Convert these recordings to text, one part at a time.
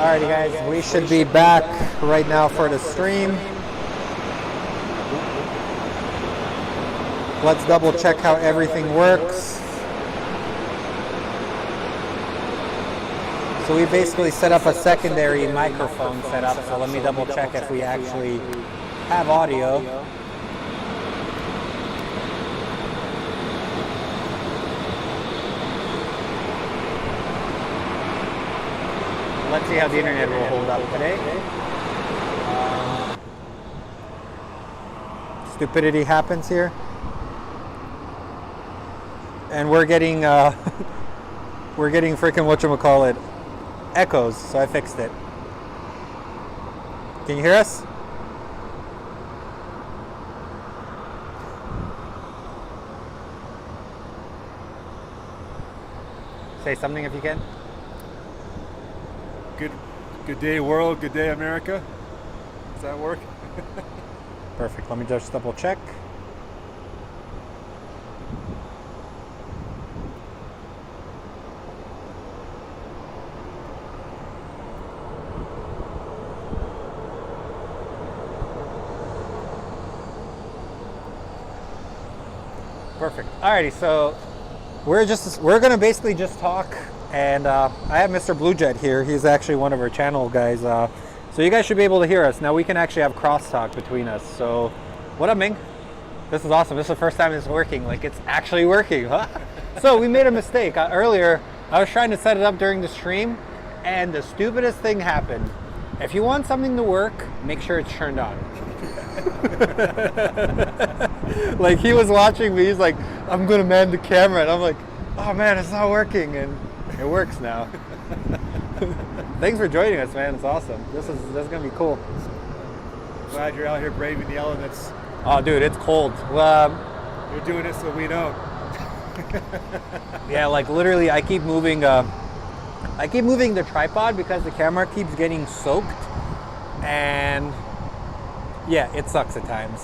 Alrighty guys, we should be back right now for the stream. Let's double check how everything works. So we basically set up a secondary microphone setup, so let me double check if we actually have audio. Let's see how the internet will hold up today. Stupidity happens here. And we're getting freaking whatchamacallit, echoes, so I fixed it. Can you hear us? Say something if you can. Good day, world. Good day, America. Does that work? Perfect. Let me just double check. Perfect. Alrighty, so we're gonna basically just talk. And I have Mr. Blue Jet here. He's actually one of our channel guys. So you guys should be able to hear us. Now we can actually have crosstalk between us. So what up, Ming? This is awesome. This is the first time it's working. Like, it's actually working, huh? So we made a mistake. Earlier, I was trying to set it up during the stream, and the stupidest thing happened. If you want something to work, make sure it's turned on. Like, he was watching me. He's like, I'm going to man the camera. And I'm like, oh, man, it's not working. And it works now. Thanks for joining us, man. It's awesome. This is gonna be cool. Glad you're out here braving the elements. Oh, dude, it's cold. Well, you're doing it so we don't. Yeah, like literally, I keep moving the tripod because the camera keeps getting soaked, and yeah, it sucks at times.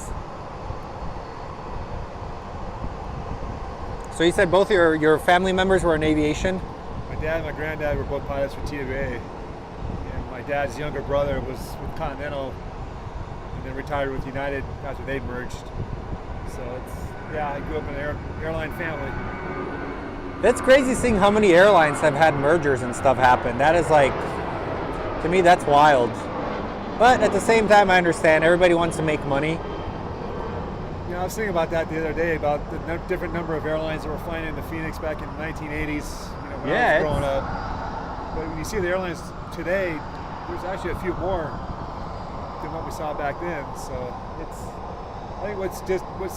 So you said both your family members were in aviation? My dad and my granddad were both pilots for TWA. And my dad's younger brother was with Continental and then retired with United after they merged. So yeah, I grew up in an airline family. That's crazy seeing how many airlines have had mergers and stuff happen. That is like, to me, that's wild. But at the same time, I understand everybody wants to make money. You know, I was thinking about that the other day, about the different number of airlines that were flying into Phoenix back in the 1980s. When I was growing up. But when you see the airlines today, there's actually a few more than what we saw back then. So I think what's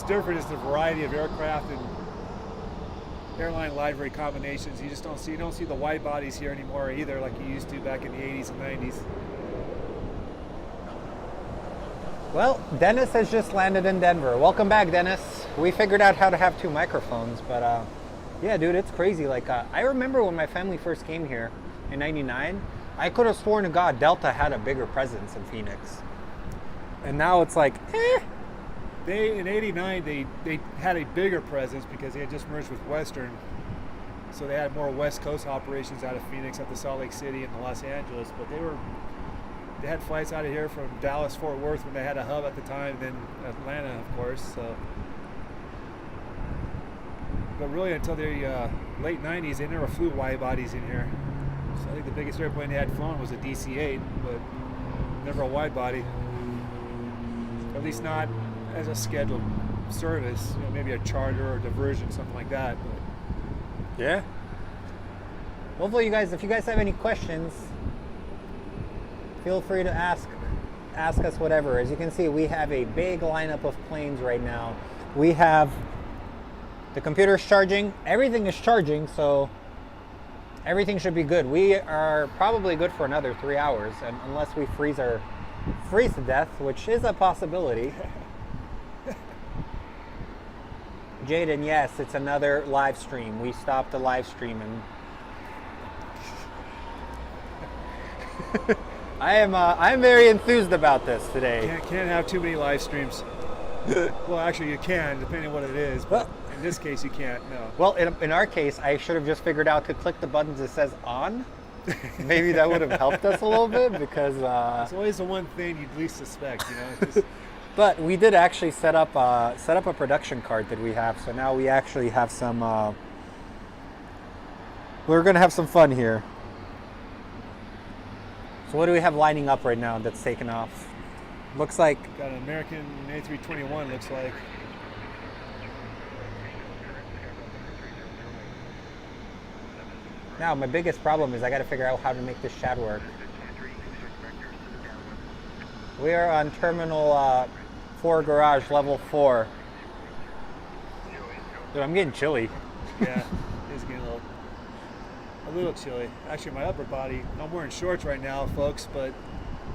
different is the variety of aircraft and airline livery combinations. You don't see the wide bodies here anymore either, like you used to back in the 80s and 90s. Well, Dennis has just landed in Denver. Welcome back, Dennis. We figured out how to have two microphones, but yeah, dude, it's crazy. Like, I remember when my family first came here in '99, I could have sworn to God Delta had a bigger presence in Phoenix. And now it's like, in '89, they had a bigger presence because they had just merged with Western. So they had more West Coast operations out of Phoenix, up to Salt Lake City and Los Angeles. But they had flights out of here from Dallas, Fort Worth when they had a hub at the time, then Atlanta, of course. So. But really, until the late 90s, they never flew wide bodies in here. So I think the biggest airplane they had flown was a DC-8, but never a wide body. At least not as a scheduled service. Maybe a charter or diversion, something like that. But yeah. Hopefully, if you guys have any questions, feel free to ask us whatever. As you can see, we have a big lineup of planes right now. We have the computer's charging, everything is charging, so everything should be good. We are probably good for another 3 hours, and unless we freeze to death, which is a possibility. Jaden, yes, it's another live stream. We stopped the live stream, and I'm very enthused about this today. Can't have too many live streams. Well, actually, you can, depending on what it is. But in this case, you can't. No. Well, in our case, I should have just figured out to click the buttons that says on, maybe that would have helped us a little bit because. It's always the one thing you'd least suspect, you know. It's just, But we did actually set up a production cart that we have. So now we actually have some. We're gonna have some fun here. So what do we have lining up right now that's taken off? Looks like got an American A321. Looks like. Now my biggest problem is I got to figure out how to make this shad work. We are on Terminal 4 Garage, Level 4. Dude, I'm getting chilly. Yeah, it's getting a little chilly. Actually, my upper body, I'm wearing shorts right now, folks, but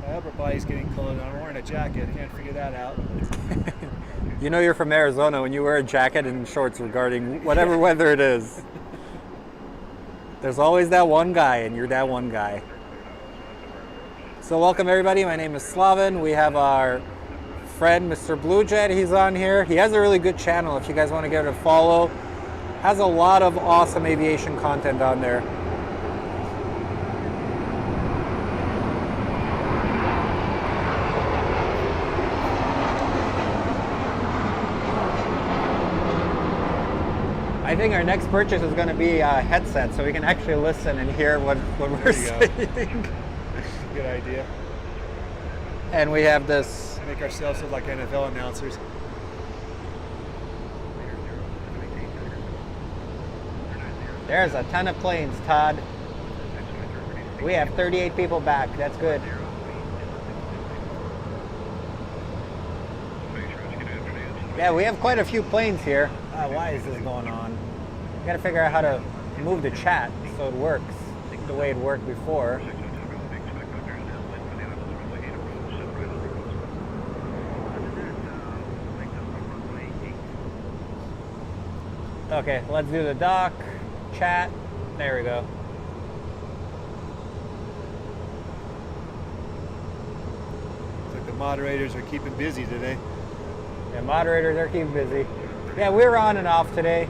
my upper body's getting cold and I'm wearing a jacket. I can't figure that out. You know you're from Arizona when you wear a jacket and shorts regarding whatever weather it is. There's always that one guy, and you're that one guy. So welcome everybody, my name is Slaven. We have our friend Mr. Blue Jet, he's on here. He has a really good channel if you guys want to give it a follow. Has a lot of awesome aviation content on there. I think our next purchase is going to be a headset so we can actually listen and hear what we're saying. Good idea. And we have this. Make ourselves look like NFL announcers. There's a ton of planes, Todd. We have 38 people back. That's good. Yeah, we have quite a few planes here. Why is this going on? We gotta figure out how to move the chat so it works the way it worked before. Okay, let's do the dock, chat. There we go. Looks like the moderators are keeping busy today. Yeah, moderators are keeping busy. Yeah, we're on and off today.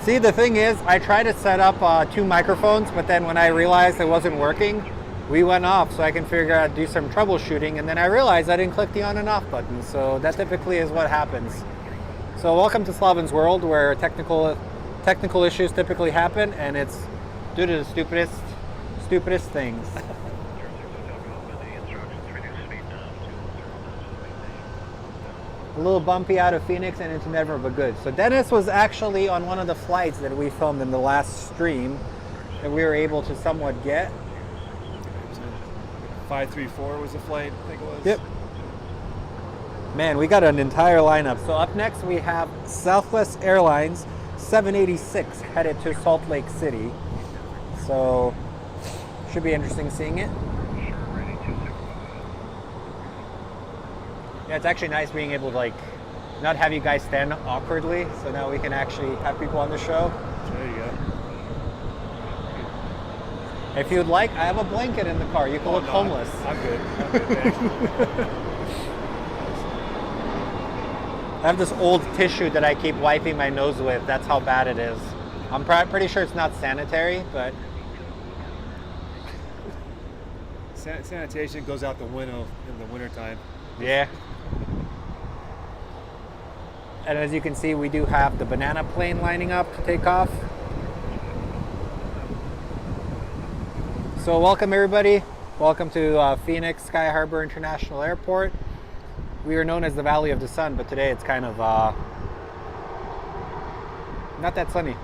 See, the thing is, I tried to set up 2 microphones, but then when I realized it wasn't working, we went off so I can figure out, do some troubleshooting, and then I realized I didn't click the on and off button, so that typically is what happens. So welcome to Slaven's world, where technical issues typically happen, and it's due to the stupidest things. A little bumpy out of Phoenix and into Denver, but good. So Dennis was actually on one of the flights that we filmed in the last stream that we were able to somewhat get. 534 was the flight, I think it was. Yep. Man, we got an entire lineup. So up next we have Southwest Airlines 786 headed to Salt Lake City. So should be interesting seeing it. Yeah, it's actually nice being able to like not have you guys stand awkwardly. So now we can actually have people on the show. There you go. If you'd like, I have a blanket in the car. You can look homeless. I'm good. Thanks. I have this old tissue that I keep wiping my nose with. That's how bad it is. I'm pretty sure it's not sanitary, but... Sanitation goes out the window in the wintertime. Yeah. And as you can see, we do have the banana plane lining up to take off. So welcome everybody. Welcome to Phoenix Sky Harbor International Airport. We are known as the Valley of the Sun, but today it's kind of not that sunny.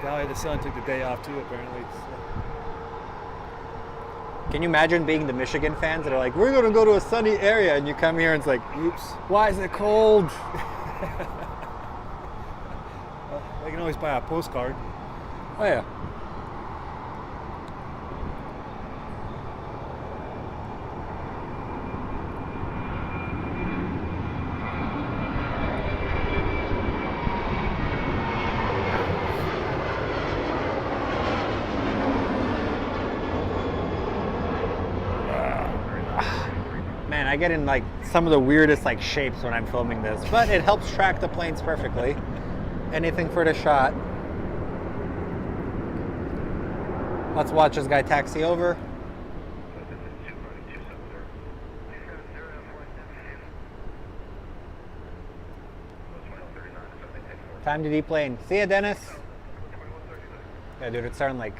Valley of the Sun took the day off too, apparently. Can you imagine being the Michigan fans that are like, we're going to go to a sunny area, and you come here and it's like, oops, why is it cold? They can always buy a postcard. Oh yeah. Man, I get in like some of the weirdest like shapes when I'm filming this, but it helps track the planes perfectly. Anything for the shot. Let's watch this guy taxi over. Time to deplane. See ya, Dennis. Yeah, dude, it's starting like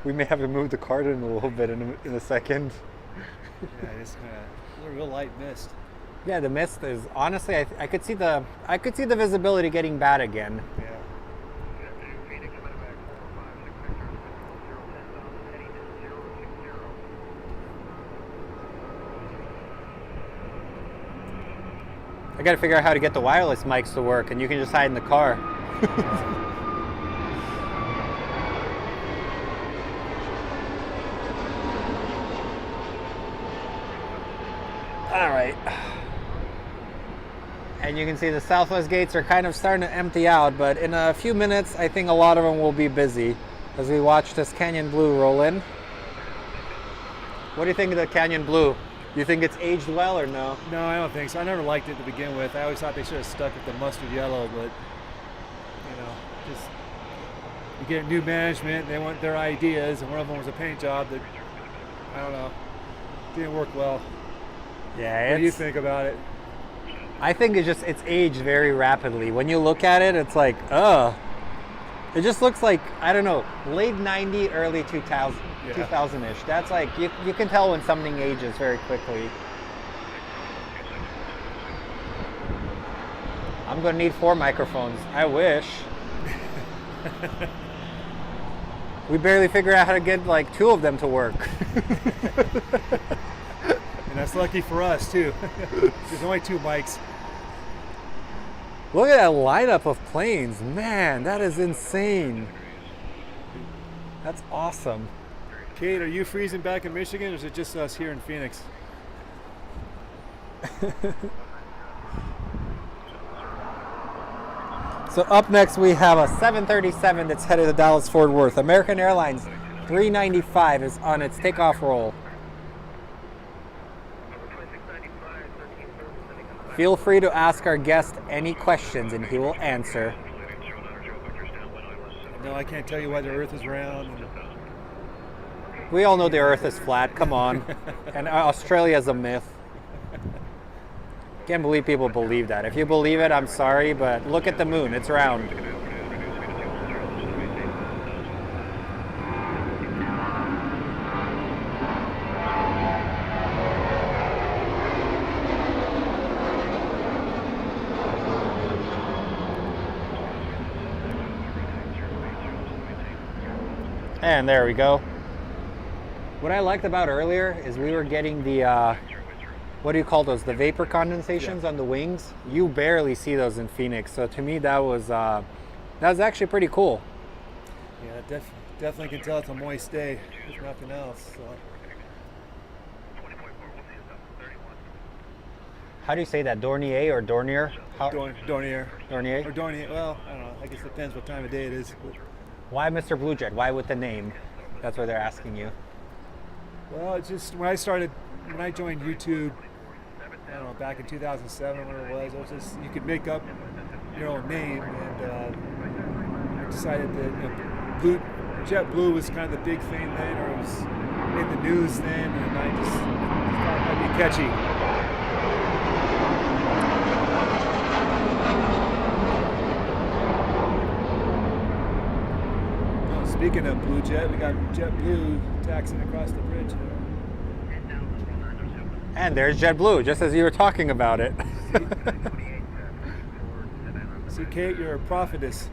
we may have to move the cart in a little bit in a second. Yeah, it's kind of a real light mist. Yeah, the mist is honestly. I could see the visibility getting bad again. Yeah. I got to figure out how to get the wireless mics to work, and you can just hide in the car. All right. And you can see the southwest gates are kind of starting to empty out, but in a few minutes, I think a lot of them will be busy as we watch this Canyon Blue roll in. What do you think of the Canyon Blue? Do you think it's aged well or no? No, I don't think so. I never liked it to begin with. I always thought they should have stuck with the mustard yellow, but just you get new management, they want their ideas, and one of them was a paint job that I don't know, didn't work well. Yeah. What do you think about it? I think it's aged very rapidly. When you look at it, it's like, it just looks like, I don't know, late 90, early 2000. Yeah. 2000-ish. That's like, you can tell when something ages very quickly. I'm gonna need 4 microphones. I wish. We barely figure out how to get like 2 of them to work. And that's lucky for us too. There's only 2 mics. Look at that lineup of planes. Man, that is insane. That's awesome. Kate, are you freezing back in Michigan, or is it just us here in Phoenix? So up next we have a 737 that's headed to Dallas Fort Worth. American Airlines 395 is on its takeoff roll. Feel free to ask our guest any questions and he will answer. No, I can't tell you why the Earth is round. We all know the Earth is flat, come on. And Australia is a myth. Can't believe people believe that. If you believe it, I'm sorry, but look at the moon, it's round. And there we go. What I liked about earlier is we were getting the, what do you call those? The vapor condensations on the wings. You barely see those in Phoenix. So to me, that was actually pretty cool. Yeah, definitely can tell it's a moist day, if nothing else. So. How do you say that? Dornier or Dornier? Dornier. Dornier? Or Dornier. Well, I don't know. I guess it depends what time of day it is. Why Mr. Blue Jet? Why with the name? That's what they're asking you. Well, it's just when I joined YouTube, I don't know, back in 2007 or whatever it was just, you could make up your own name, and I decided that JetBlue was kind of the big thing then, or it was in the news then, and I just thought it might be catchy. Speaking of Blue Jet, we got JetBlue taxiing across the bridge here. And there's JetBlue, just as you were talking about it. See, Kate, you're a prophetess.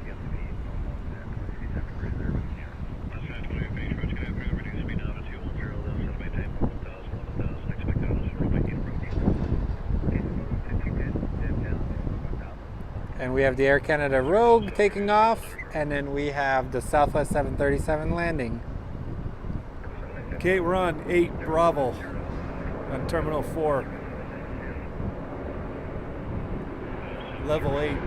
And we have the Air Canada Rogue taking off, and then we have the Southwest 737 landing. Kate, we're on 8 Bravo on Terminal 4. Level 8.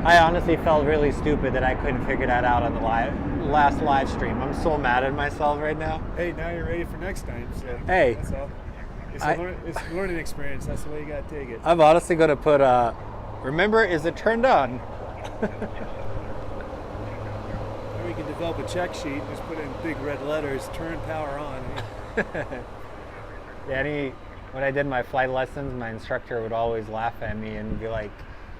I honestly felt really stupid that I couldn't figure that out on the last live stream. I'm so mad at myself right now. Hey, now you're ready for next time. So hey, that's all. It's a learning experience. That's the way you gotta take it. I'm honestly gonna put remember, is it turned on? Or you can develop a check sheet and just put in big red letters, turn power on. Yeah, when I did my flight lessons, my instructor would always laugh at me and be like,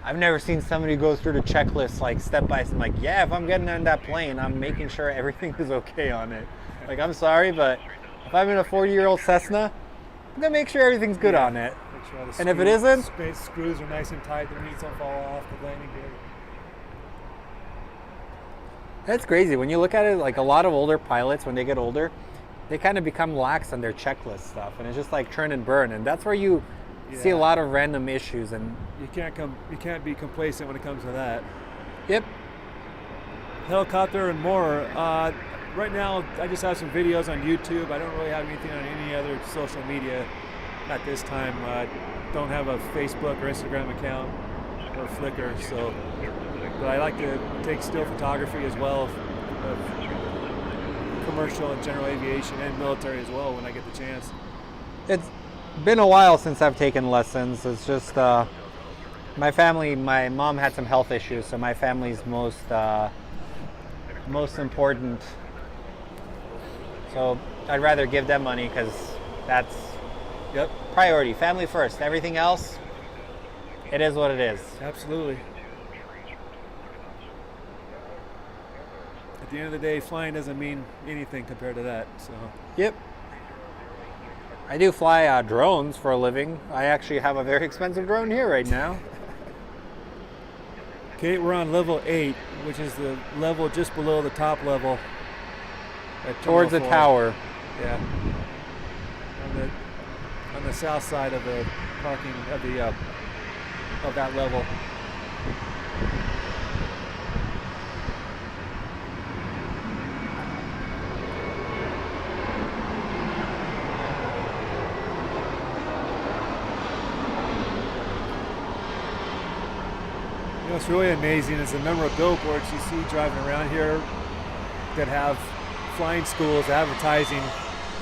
I've never seen somebody go through the checklist like step by step. I'm like, yeah, if I'm getting on that plane, I'm making sure everything is okay on it. Like, I'm sorry, but if I'm in a 40-year-old Cessna, I'm gonna make sure everything's good on it. Make sure and if it isn't, screws are nice and tight, the meats don't fall off, the landing gear. That's crazy. When you look at it, like a lot of older pilots, when they get older, they kind of become lax on their checklist stuff, and it's just like turn and burn, and that's where you see a lot of random issues. And you can't be complacent when it comes to that. Yep. Helicopter and more. Right now, I just have some videos on YouTube. I don't really have anything on any other social media at this time. Don't have a Facebook or Instagram account or Flickr, so. But I like to take still photography as well of commercial and general aviation and military as well when I get the chance. It's been a while since I've taken lessons. It's just my family. My mom had some health issues, so my family's most important. So I'd rather give them money because that's priority. Family first. Everything else, it is what it is. Absolutely. At the end of the day, flying doesn't mean anything compared to that. So. Yep. I do fly drones for a living. I actually have a very expensive drone here right now. Okay, we're on level 8, which is the level just below the top level. Towards the tower. Yeah. On the south side of the parking of that level. What's really amazing is the number of billboards you see driving around here that have flying schools advertising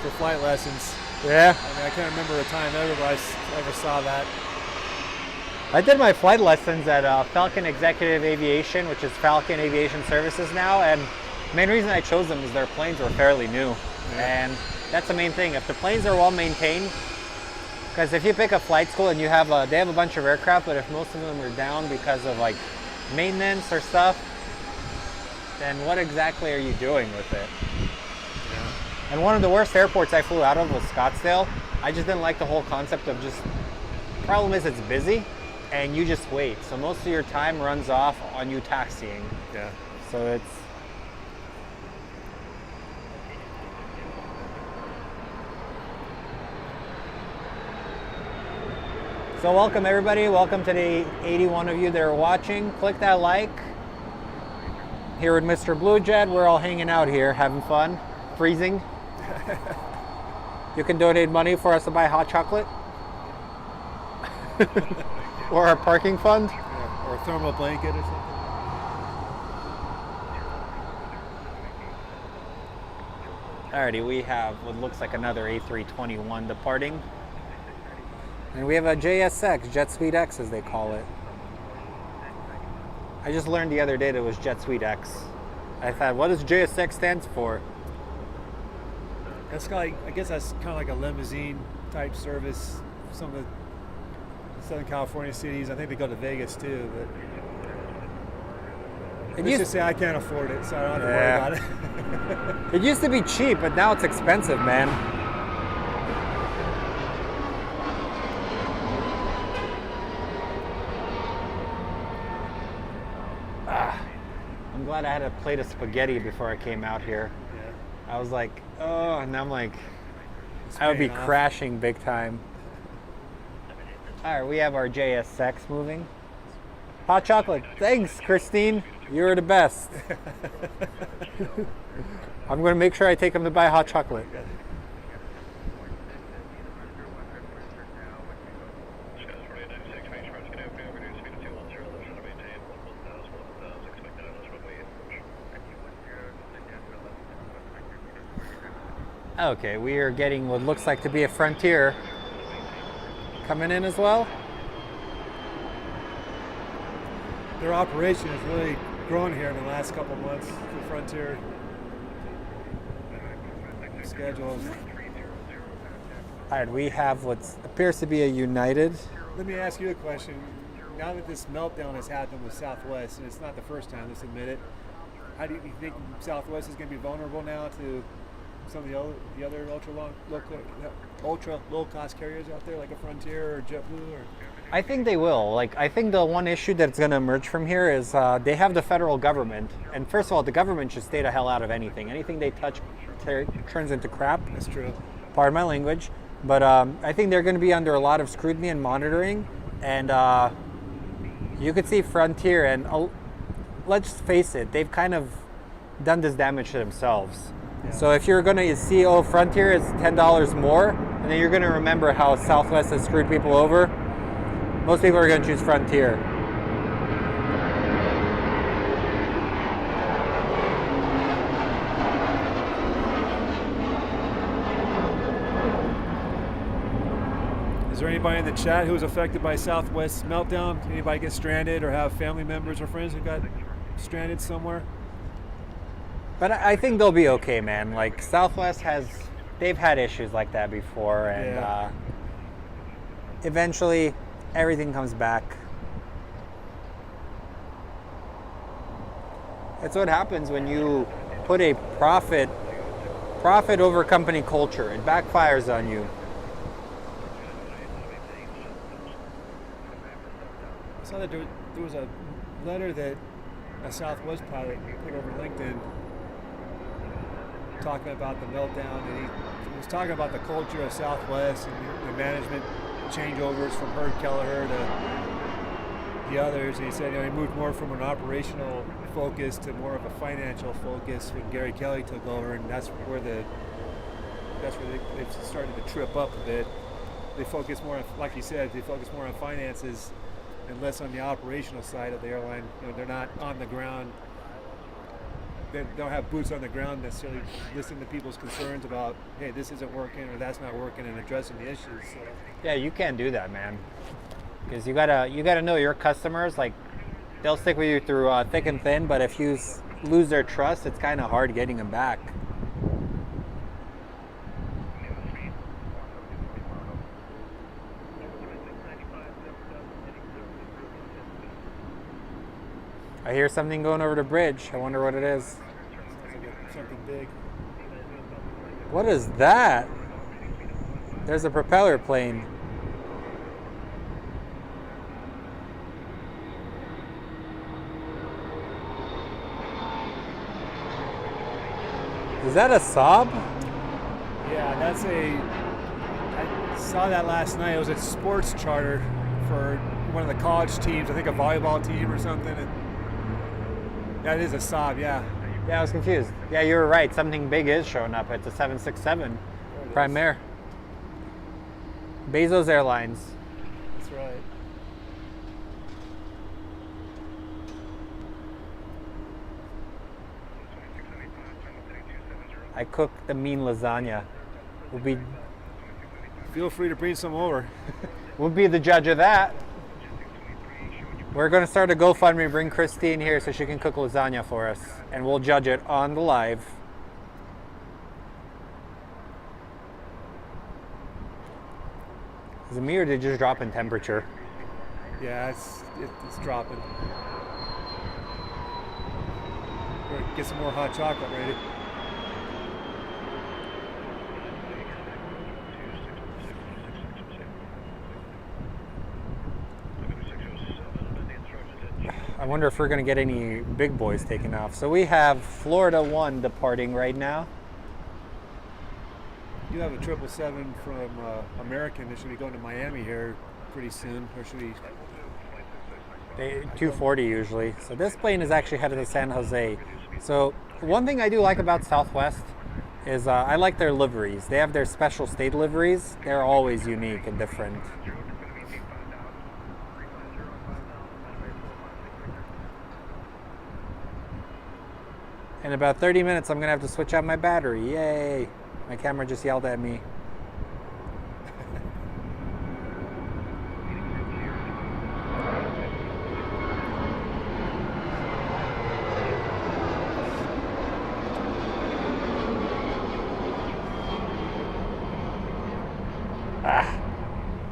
for flight lessons. Yeah. I mean, I can't remember a time I ever saw that. I did my flight lessons at Falcon Executive Aviation, which is Falcon Aviation Services now, and the main reason I chose them is their planes were fairly new. Yeah. And that's the main thing. If the planes are well maintained, because if you pick a flight school and you have they have a bunch of aircraft, but if most of them are down because of like maintenance or stuff, then what exactly are you doing with it? Yeah. And one of the worst airports I flew out of was Scottsdale. I just didn't like the whole concept of problem is it's busy and you just wait. So most of your time runs off on you taxiing. Yeah. So it's, so welcome everybody, welcome to the 81 of you that are watching. Click that like. Here with Mr. Blue Jet, we're all hanging out here, having fun, freezing. You can donate money for us to buy hot chocolate. Or our parking fund. Yeah, or a thermal blanket or something. Alrighty, we have what looks like another A321 departing. And we have a JSX, Jet Suite X as they call it. I just learned the other day that it was Jet Suite X. I thought, what does JSX stands for? That's I guess that's kind of like a limousine type service. Some of the Southern California cities, I think they go to Vegas too, but let's just say I can't afford it, so I don't have to worry about it. It used to be cheap, but now it's expensive, man. I'm glad I had a plate of spaghetti before I came out here. Yeah. I was like, oh, and I'm like, I would be crashing big time. All right, we have our JSX moving. Hot chocolate. Thanks, Christine. You're the best. I'm going to make sure I take them to buy hot chocolate. Okay, we are getting what looks like to be a Frontier coming in as well. Their operation has really grown here in the last couple of months. The Frontier schedules. All right, we have what appears to be a United. Let me ask you a question. Now that this meltdown has happened with Southwest, and it's not the first time, let's admit it, how do you think Southwest is going to be vulnerable now to some of the other ultra low cost carriers out there, like a Frontier or JetBlue? Or I think they will. Like, I think the one issue that's going to emerge from here is they have the federal government, and first of all, the government should stay the hell out of anything. Anything they touch turns into crap. That's true. Pardon my language, but I think they're going to be under a lot of scrutiny and monitoring, and you could see Frontier, and let's face it, they've kind of done this damage to themselves. Yeah. So if you're going to see, oh, Frontier is $10 more, and then you're going to remember how Southwest has screwed people over, most people are going to choose Frontier. Is there anybody in the chat who was affected by Southwest's meltdown? Anybody get stranded or have family members or friends who got stranded somewhere? But I think they'll be okay, man. Like, Southwest they've had issues like that before, and eventually everything comes back. That's what happens when you put a profit over company culture. It backfires on you. I saw that there was a letter that a Southwest pilot put over LinkedIn talking about the meltdown, and he was talking about the culture of Southwest and the management changeovers from Herb Kelleher to the others. And he said, he moved more from an operational focus to more of a financial focus when Gary Kelly took over, and that's where they started to trip up a bit. They focus more on, like you said, they focus more on finances and less on the operational side of the airline. They're not on the ground. They don't have boots on the ground necessarily listening to people's concerns about, hey, this isn't working or that's not working, and addressing the issues. So. Yeah, you can't do that, man. Because you gotta know your customers. Like, they'll stick with you through thick and thin, but if you lose their trust, it's kind of hard getting them back. I hear something going over the bridge. I wonder what it is. Sounds like something big. What is that? There's a propeller plane. Is that a Saab? Yeah, I saw that last night. It was a sports charter for one of the college teams, I think a volleyball team or something. That is a Saab, yeah. Yeah, I was confused. Yeah, you were right. Something big is showing up. It's a 767 Prime Air. Bezos Airlines. That's right. I cooked the mean lasagna. Feel free to bring some over. We'll be the judge of that. We're going to start a GoFundMe, bring Christine here so she can cook lasagna for us, and we'll judge it on the live. Is it me or did it just drop in temperature? Yeah, it's dropping. Get some more hot chocolate ready. I wonder if we're going to get any big boys taking off. So we have Florida 1 departing right now. You have a 777 from American that should be going to Miami here pretty soon, or should we? 240 usually. So this plane is actually headed to San Jose. So one thing I do like about Southwest is I like their liveries. They have their special state liveries. They're always unique and different. In about 30 minutes, I'm going to have to switch out my battery. Yay. My camera just yelled at me.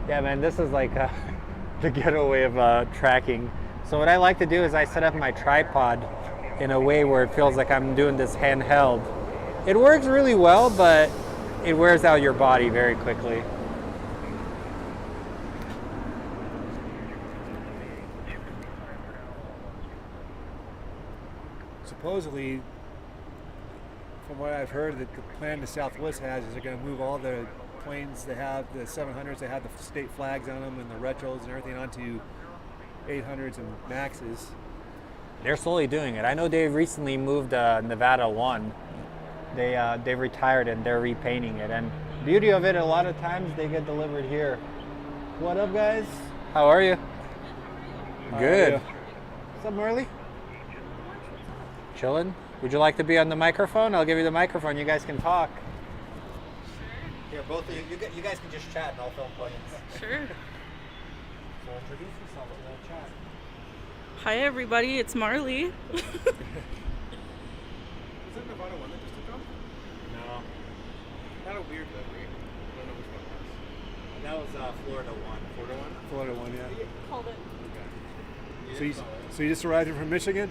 Yeah, man, this is like the ghetto way of tracking. So what I like to do is I set up my tripod in a way where it feels like I'm doing this handheld. It works really well, but it wears out your body very quickly. Supposedly, from what I've heard, that the plan the Southwest has is they're going to move all the planes they have, the 700s, they have the state flags on them and the retros and everything onto 800s and Maxes. They're slowly doing it. I know they've recently moved Nevada 1. They retired and they're repainting it. And beauty of it, a lot of times they get delivered here. What up, guys? How are you? Good. What's up, Marley? Chilling. Would you like to be on the microphone? I'll give you the microphone. You guys can talk. Here, both of you. You guys can just chat and I'll film planes. Sure. So introduce yourself to that chat. Hi, everybody. It's Marley. Is that Nevada 1 that just took off? No. Kind of weird that way. I don't know which one it was. That was Florida 1. Florida 1? Florida 1, yeah. Called it. Okay. So you just arrived here from Michigan?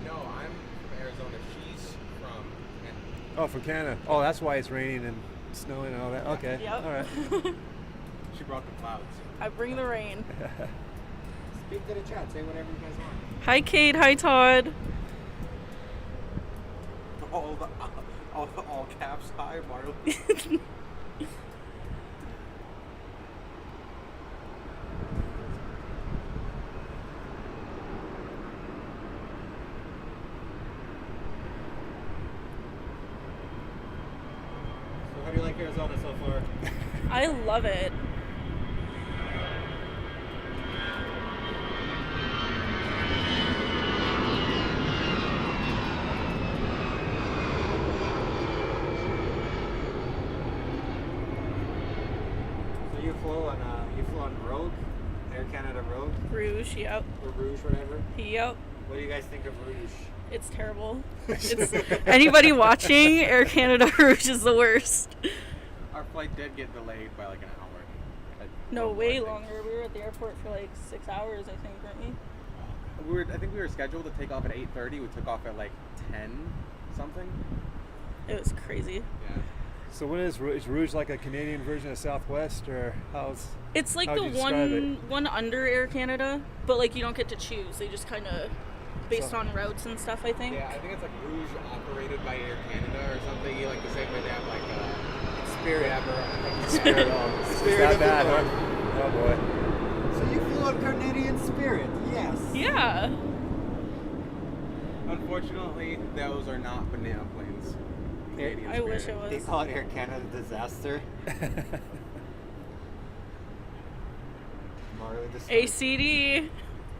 No, I'm from Arizona. She's from Canada. Oh, from Canada. Oh, that's why it's raining and snowing and all that. Okay. Yep. All right. She brought the clouds. I bring the rain. Speak to the chat. Say whatever you guys want. Hi, Kate. Hi, Todd. All caps high, Marley. So how do you like Arizona so far? I love it. So you flew on Rogue, Air Canada Rogue, Rouge, yep. or Rouge, whatever. Yep. What do you guys think of Rouge? It's terrible. It's, anybody watching, Air Canada Rouge is the worst. Our flight did get delayed by like an hour. No, way longer. We were at the airport for like 6 hours, I think, weren't we? I think we were scheduled to take off at 8:30. We took off at like 10 something. It was crazy. Yeah. So what is Rouge like a Canadian version of Southwest, or how's? It's like how'd the you describe it? one under Air Canada, but like you don't get to choose. They just kind of based on routes and stuff, I think. Yeah, I think it's like Rouge operated by Air Canada or something. You like the same way they have like Spirit. Spirit. Spirit of the bad, North. huh? Oh boy. So you flew on Canadian Spirit, yes. Yeah. Unfortunately, those are not banana planes. Canadian I wish Spirit. it They was. call it Air Canada disaster. Marley ACD.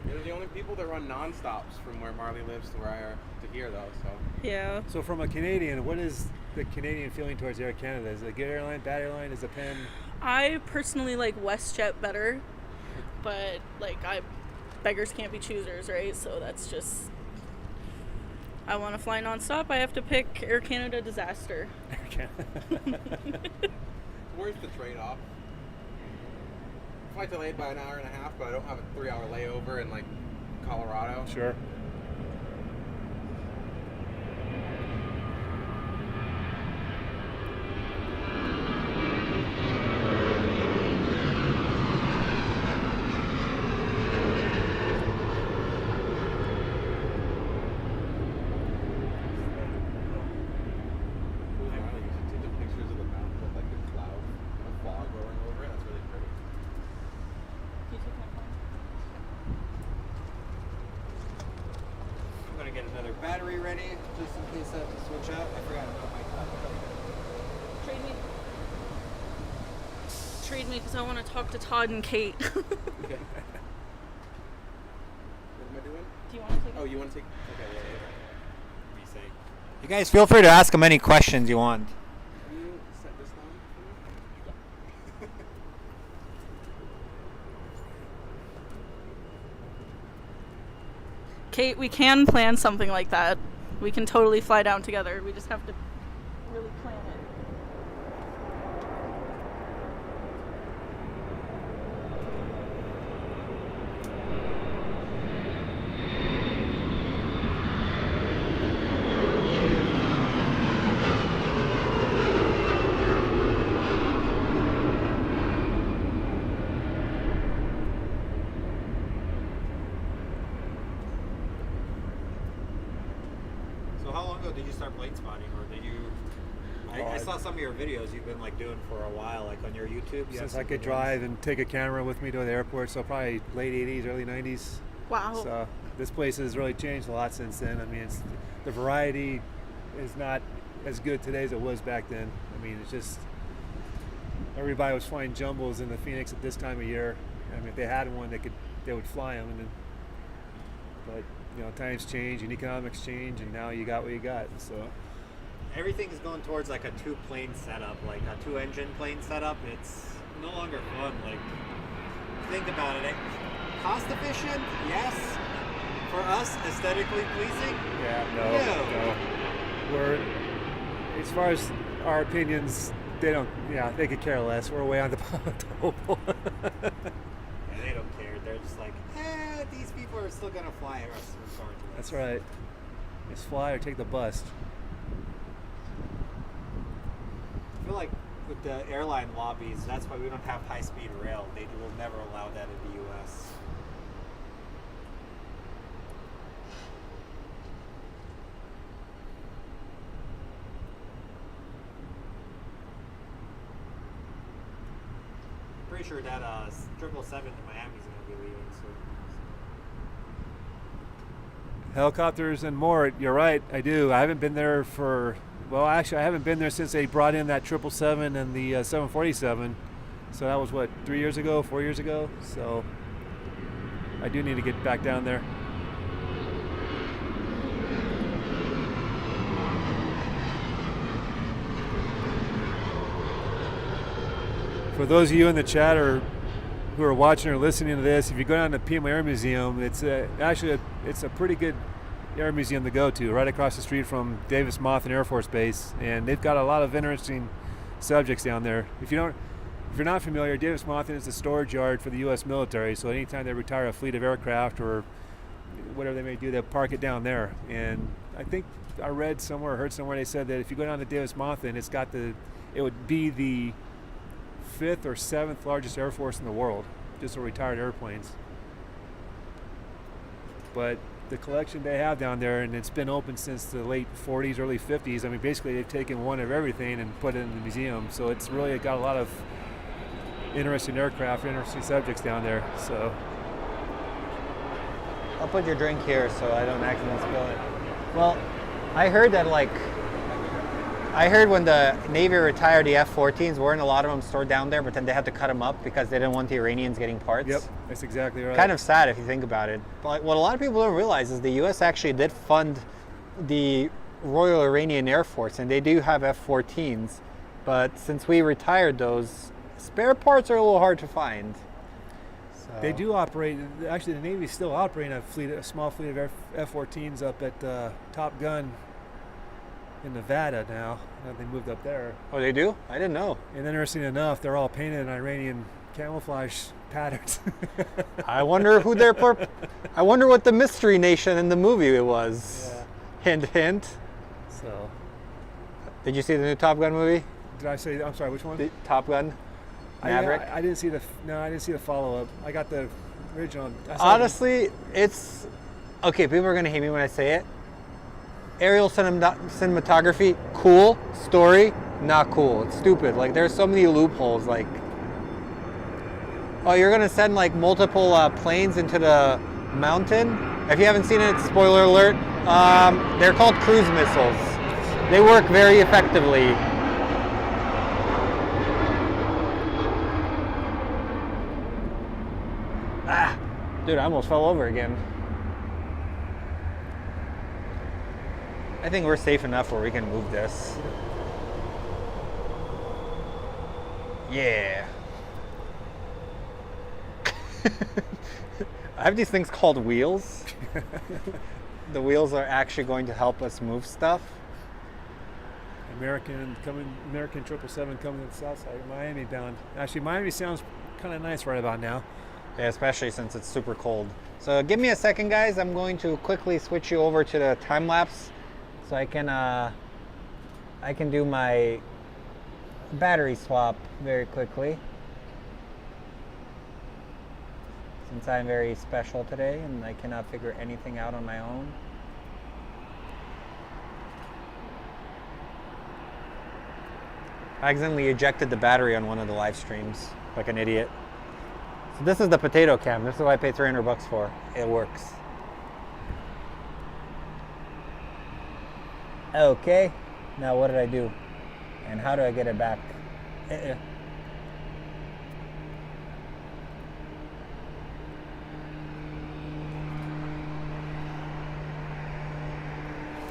They're the only people that run non-stops from where Marley lives to where I are to here, though. So Yeah. So from a Canadian, what is the Canadian feeling towards Air Canada? Is it a good airline, bad airline? Is it Penn? I personally like WestJet better, but like beggars can't be choosers, right? So that's just. I want to fly nonstop. I have to pick Air Canada disaster. Air Canada. where's the trade-off? Flight delayed by an hour and a half, but I don't have a 3-hour layover in like Colorado. Sure. Get another battery ready, just in case I have to switch out. I forgot to put my cup. Trade me because I want to talk to Todd and Kate. Okay. What am I doing? Do you want to take Oh, you want to take? Okay, yeah. You guys feel free to ask them any questions you want. Kate, we can plan something like that. We can totally fly down together. We just have to really plan it. So how long ago did you start plane spotting, or did you? I saw some of your videos you've been like doing for a while, like on your YouTube. Since I could drive and take a camera with me to the airport, so probably late 80s, early 90s. Wow. So this place has really changed a lot since then. I mean, the variety is not as good today as it was back then. I mean, it's just everybody was flying jumbos in the Phoenix at this time of year. I mean, if they had one, they would fly them. But you know, times change and economics change, and now you got what you got. So Everything is going towards like a 2-plane setup, like a 2-engine plane setup. It's no longer fun. Like, think about it. Cost efficient, yes. For us, aesthetically pleasing, no. We're, as far as our opinions, they could care less. We're way on the total. Yeah, they don't care. They're just like, these people are still gonna fly us regardless. That's right. Just fly or take the bus. I feel like with the airline lobbies, that's why we don't have high-speed rail. They will never allow that in the U.S. I'm pretty sure that 777 to Miami is going to be leaving soon. Helicopters and more. You're right. I do. I haven't been there I haven't been there since they brought in that 777 and the 747. So that was 4 years ago. So I do need to get back down there. For those of you in the chat or who are watching or listening to this, if you go down to Pima Air Museum, it's it's a pretty good air museum to go to, right across the street from Davis-Monthan Air Force Base, and they've got a lot of interesting subjects down there. If you're not familiar, Davis-Monthan is the storage yard for the U.S. military. So anytime they retire a fleet of aircraft or whatever they may do, they'll park it down there. And I think I read somewhere, or heard somewhere, they said that if you go down to Davis-Monthan, it would be the 5th or 7th largest air force in the world, just of retired airplanes. But the collection they have down there, and it's been open since the late 40s, early 50s. I mean, basically they've taken one of everything and put it in the museum. So it's really got a lot of interesting aircraft, interesting subjects down there. So I'll put your drink here so I don't accidentally spill it. Well, I heard that when the Navy retired the F-14s, weren't a lot of them stored down there, but then they had to cut them up because they didn't want the Iranians getting parts. Yep, that's exactly right. Kind of sad if you think about it. But what a lot of people don't realize is the U.S. actually did fund the Royal Iranian Air Force, and they do have F-14s. But since we retired those, spare parts are a little hard to find. So. They do operate. Actually, the Navy's still operating a small fleet of F-14s up at Top Gun in Nevada now. They moved up there. Oh, they do? I didn't know. And interesting enough, they're all painted in Iranian camouflage patterns. I wonder I wonder what the mystery nation in the movie was. Yeah. Hint, hint. So. Did you see the new Top Gun movie? Did I say? I'm sorry. Which one? The Top Gun. Maverick. I didn't see the follow-up. I got the original. Honestly, it's okay. People are gonna hate me when I say it. Aerial cinematography, cool. Story, not cool. It's stupid. Like, there's so many loopholes. Like, oh, you're gonna send like multiple planes into the mountain. If you haven't seen it, spoiler alert. They're called cruise missiles. They work very effectively. Dude, I almost fell over again. I think we're safe enough where we can move this. Yeah. I have these things called wheels. The wheels are actually going to help us move stuff. American 777 coming to the south side of Miami bound. Actually, Miami sounds kind of nice right about now. Yeah, especially since it's super cold. So give me a second, guys. I'm going to quickly switch you over to the time lapse, so I can do my battery swap very quickly. Since I'm very special today and I cannot figure anything out on my own. I accidentally ejected the battery on one of the live streams, like an idiot. So this is the potato cam. This is what I paid $300 for. It works. Okay, now what did I do? And how do I get it back?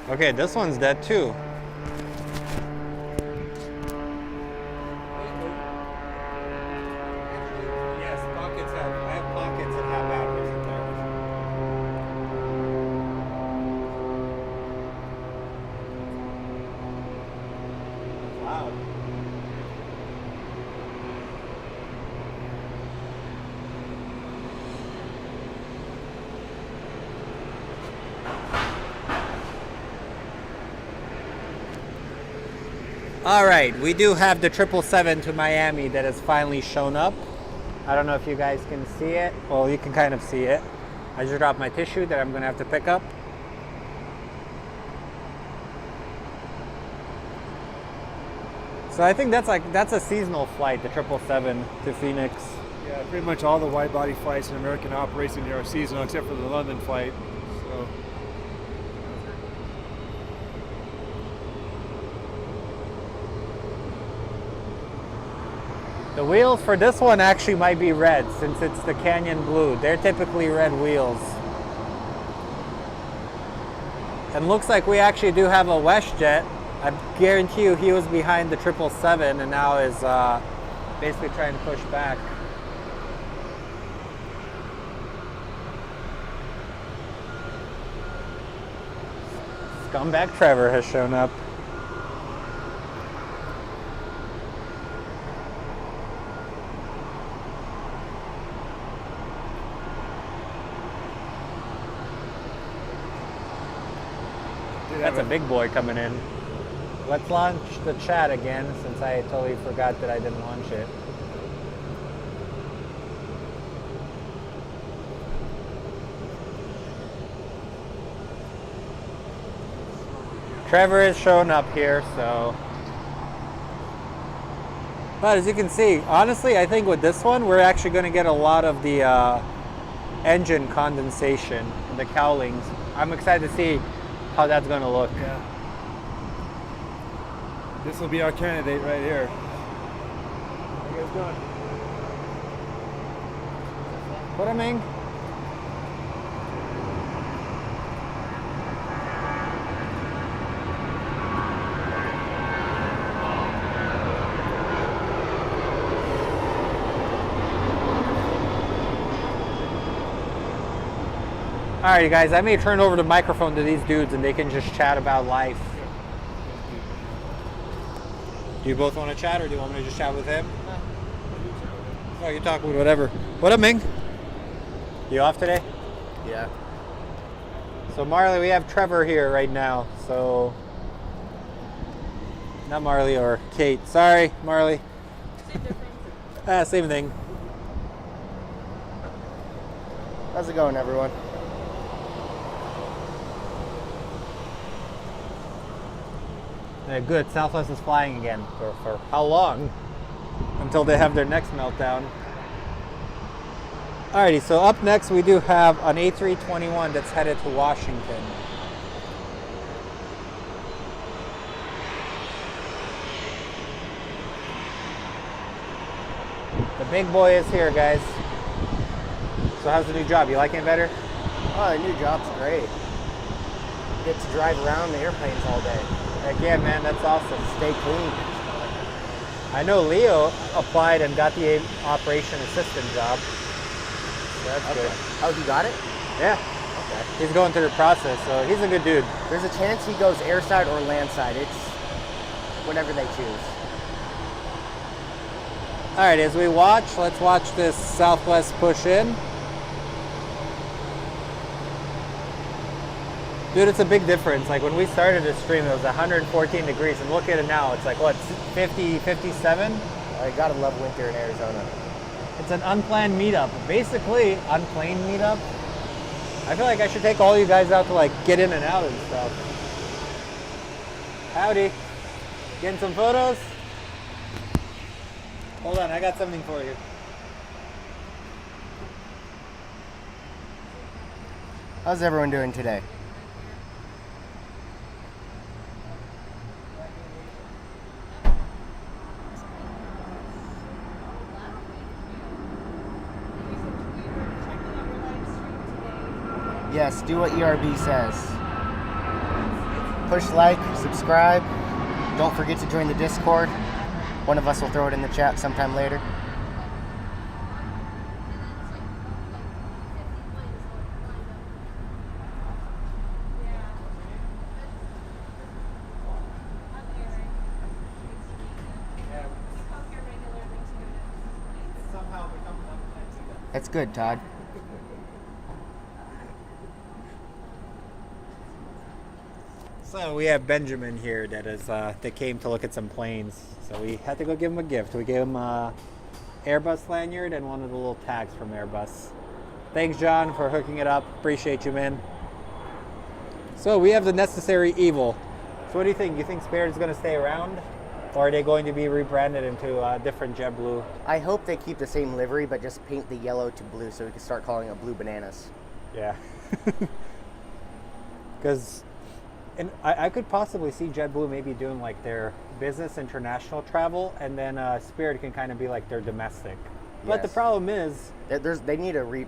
Okay, this one's dead too. Yes, pockets have. I have pockets that have batteries in there. Wow. All right, we do have the 777 to Miami that has finally shown up. I don't know if you guys can see it. Well, you can kind of see it. I just dropped my tissue that I'm gonna have to pick up. So I think that's a seasonal flight, the 777 to Phoenix. Yeah, pretty much all the wide-body flights in American operation here are seasonal, except for the London flight. So. The wheels for this one actually might be red since it's the Canyon Blue. They're typically red wheels. And looks like we actually do have a WestJet. I guarantee you he was behind the 777 and now is basically trying to push back. Scumbag Trevor has shown up. That's a big boy coming in. Let's launch the chat again since I totally forgot that I didn't launch it. Trevor is showing up here, so. But as you can see, honestly, I think with this one, we're actually going to get a lot of the engine condensation and the cowlings. I'm excited to see how that's going to look. Yeah. This will be our candidate right here. How you guys doing? What a Ming. All right, you guys, I may turn over the microphone to these dudes and they can just chat about life. Do you both want to chat or do you want me to just chat with him? Oh, you talk with whatever. What up, Ming? You off today? Yeah. So Marley, we have Trevor here right now. So, not Marley or Kate. Sorry, Marley. Same difference. Same thing. How's it going, everyone? Good. Southwest is flying again. For how long? Until they have their next meltdown. Alrighty, so up next we do have an A321 that's headed to Washington. The big boy is here, guys. So how's the new job? You liking it better? Oh, the new job's great. Get to drive around the airplanes all day. Heck yeah, man, that's awesome. Stay clean. I know Leo applied and got the operation assistant job. So that's good. Oh, he got it? Yeah. Okay. He's going through the process, so he's a good dude. There's a chance he goes airside or landside. It's whatever they choose. All right, as we watch, let's watch this Southwest push in. Dude, it's a big difference. Like when we started this stream, it was 114 degrees, and look at it now. It's like, what, 50, 57? I gotta love winter in Arizona. It's an unplanned meetup. Basically, unplanned meetup. I feel like I should take all you guys out to like get in and out and stuff. Howdy. Getting some photos? Hold on, I got something for you. How's everyone doing today? Yes, do what ERB says. Push like, subscribe. Don't forget to join the Discord. One of us will throw it in the chat sometime later. That's good, Todd. So we have Benjamin here that came to look at some planes. So we had to go give him a gift. We gave him a Airbus lanyard and one of the little tags from Airbus. Thanks, John, for hooking it up. Appreciate you, man. So we have the Necessary Evil. So what do you think? You think Spirit is going to stay around? Or are they going to be rebranded into a different JetBlue? I hope they keep the same livery, but just paint the yellow to blue so we can start calling it Blue Bananas. Yeah. Because I could possibly see JetBlue maybe doing like their business international travel, and then Spirit can kind of be like their domestic. But the Yes. problem is, They need to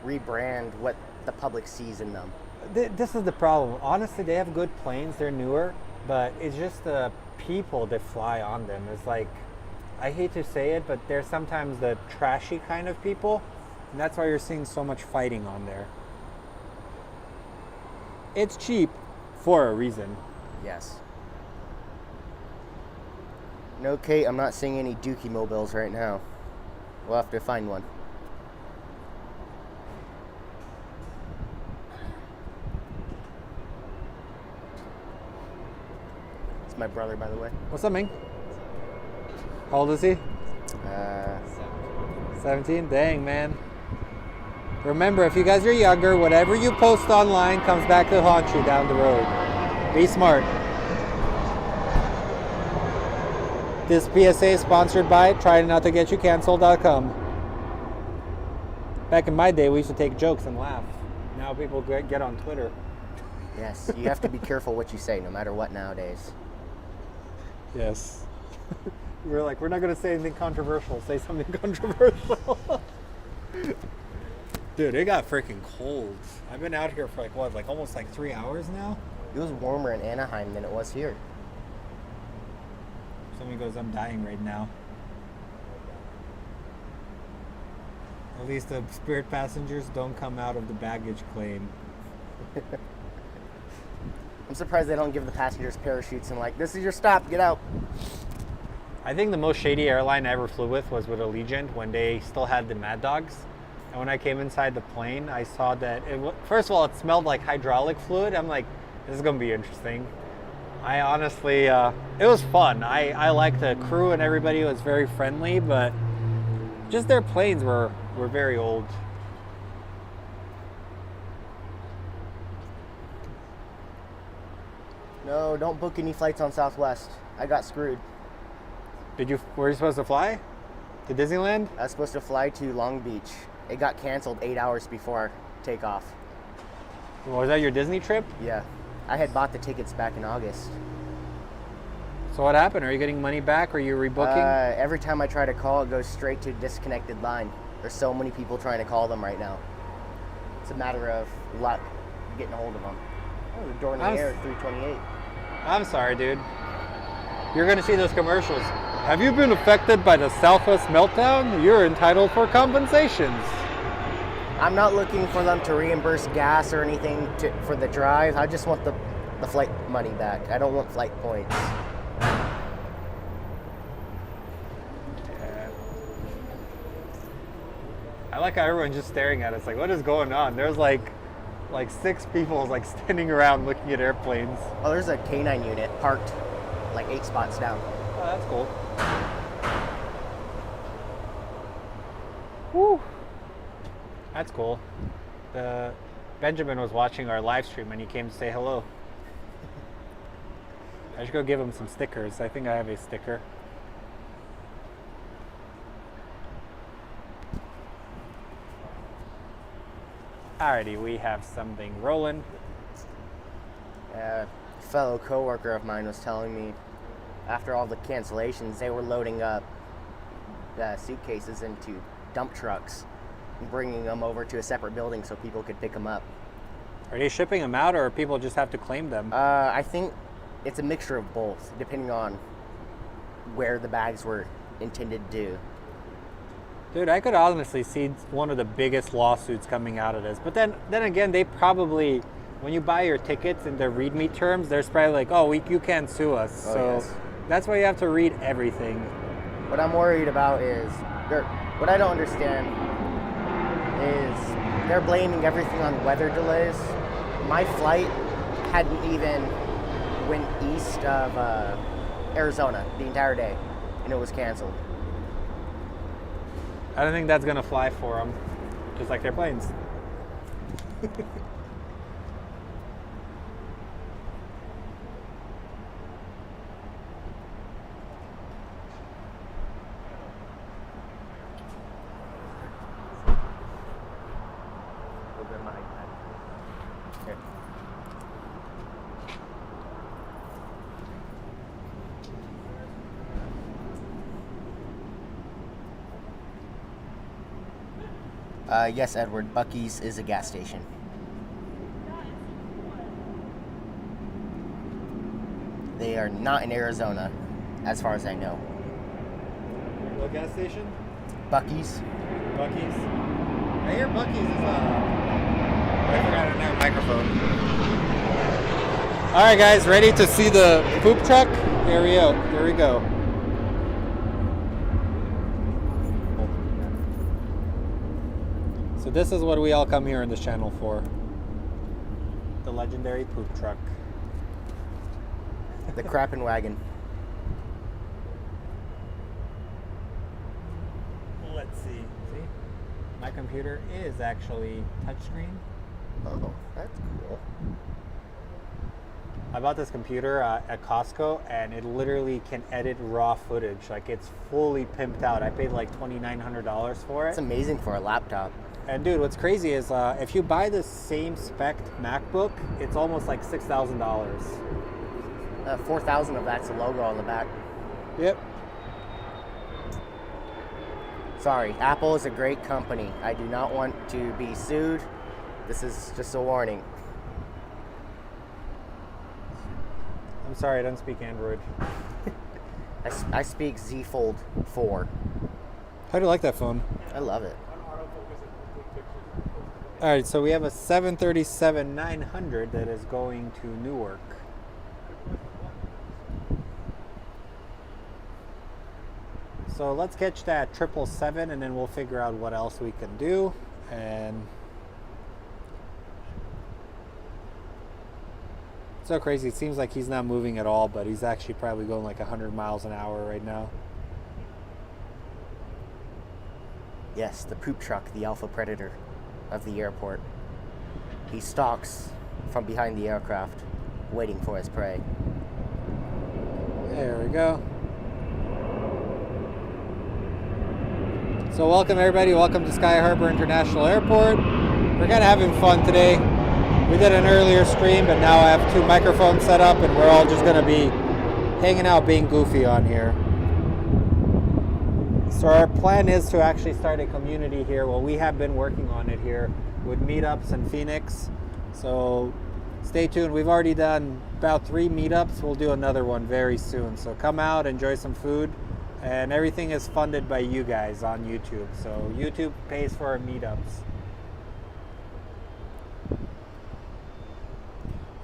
rebrand what the public sees in them. this is the problem. Honestly, they have good planes. They're newer, but it's just the people that fly on them. It's like, I hate to say it, but they're sometimes the trashy kind of people, and that's why you're seeing so much fighting on there. It's cheap for a reason. Yes. No, Kate, I'm not seeing any Dookie mobiles right now. We'll have to find one. It's my brother, by the way. What's up, Ming? How old is he? 17? Dang, man. Remember, if you guys are younger, whatever you post online comes back to haunt you down the road. Be smart. This PSA is sponsored by trynottogetYouCancelled.com. Back in my day, we used to take jokes and laugh. Now people get on Twitter. Yes, you have to be careful what you say, no matter what nowadays. Yes. We're like, we're not going to say anything controversial. Say something controversial. Dude, it got freaking cold. I've been out here for almost 3 hours now. It was warmer in Anaheim than it was here. Somebody goes, I'm dying right now. At least the Spirit passengers don't come out of the baggage claim. I'm surprised they don't give the passengers parachutes and like, this is your stop, get out. I think the most shady airline I ever flew with was with Allegiant when they still had the Mad Dogs. And when I came inside the plane, I saw that, first of all, it smelled like hydraulic fluid. I'm like, this is going to be interesting. I honestly, it was fun. I liked the crew and everybody was very friendly, but just their planes were very old. No, don't book any flights on Southwest. I got screwed. Were you supposed to fly to Disneyland? I was supposed to fly to Long Beach. It got canceled 8 hours before takeoff. Was that your Disney trip? Yeah. I had bought the tickets back in August. So what happened? Are you getting money back or are you rebooking? Every time I try to call, it goes straight to disconnected line. There's so many people trying to call them right now. It's a matter of luck getting a hold of them. Oh, the door in the air at 328. I'm sorry, dude. You're going to see those commercials. Have you been affected by the Southwest meltdown? You're entitled for compensations. I'm not looking for them to reimburse gas or anything for the drive. I just want the flight money back. I don't want flight points. I like how everyone's just staring at us like, what is going on? There's like 6 people like standing around looking at airplanes. Oh, there's a K9 unit parked like 8 spots down. Oh, that's cool. Woo. That's cool. Benjamin was watching our live stream and he came to say hello. I should go give him some stickers. I think I have a sticker. Alrighty, we have something rolling. A fellow coworker of mine was telling me after all the cancellations, they were loading up suitcases into dump trucks and bringing them over to a separate building so people could pick them up. Are they shipping them out, or people just have to claim them? I think it's a mixture of both, depending on where the bags were intended to do. Dude, I could honestly see one of the biggest lawsuits coming out of this. But then again, they probably, when you buy your tickets in the README terms, there's probably like, oh, you can't sue us. Oh, so yes. That's why you have to read everything. What I'm worried about is, what I don't understand is they're blaming everything on weather delays. My flight hadn't even went east of Arizona the entire day, and it was canceled. I don't think that's going to fly for them, just like their planes. Yes, Edward, Buc-ee's is a gas station. They are not in Arizona, as far as I know. What gas station? Buc-ee's. Buc-ee's. I hear Buc-ee's is I forgot to have a microphone. All right, guys, ready to see the poop truck? Here we go. Here we go. So this is what we all come here in this channel for. The legendary poop truck. The crappin' wagon. Let's see. See? My computer is actually touchscreen. Oh, that's cool. I bought this computer at Costco, and it literally can edit raw footage. Like, it's fully pimped out. I paid like $2,900 for it. It's amazing for a laptop. And dude, what's crazy is if you buy the same spec MacBook, it's almost like $6,000. 4,000 of that's a logo on the back. Yep. Sorry, Apple is a great company. I do not want to be sued. This is just a warning. I'm sorry, I don't speak Android. I speak Z Fold 4. How do you like that phone? I love it. All right, so we have a 737-900 that is going to Newark. So let's catch that 777, and then we'll figure out what else we can do. And it's so crazy. It seems like he's not moving at all, but he's actually probably going like 100 miles an hour right now. Yes, the poop truck, the alpha predator of the airport. He stalks from behind the aircraft, waiting for his prey. There we go. So welcome everybody, welcome to Sky Harbor International Airport. We're kind of having fun today. We did an earlier stream, but now I have 2 microphones set up and we're all just going to be hanging out being goofy on here. So our plan is to actually start a community here. Well, we have been working on it here with meetups in Phoenix. So stay tuned. We've already done about 3 meetups. We'll do another one very soon. So come out, enjoy some food. And everything is funded by you guys on YouTube. So YouTube pays for our meetups.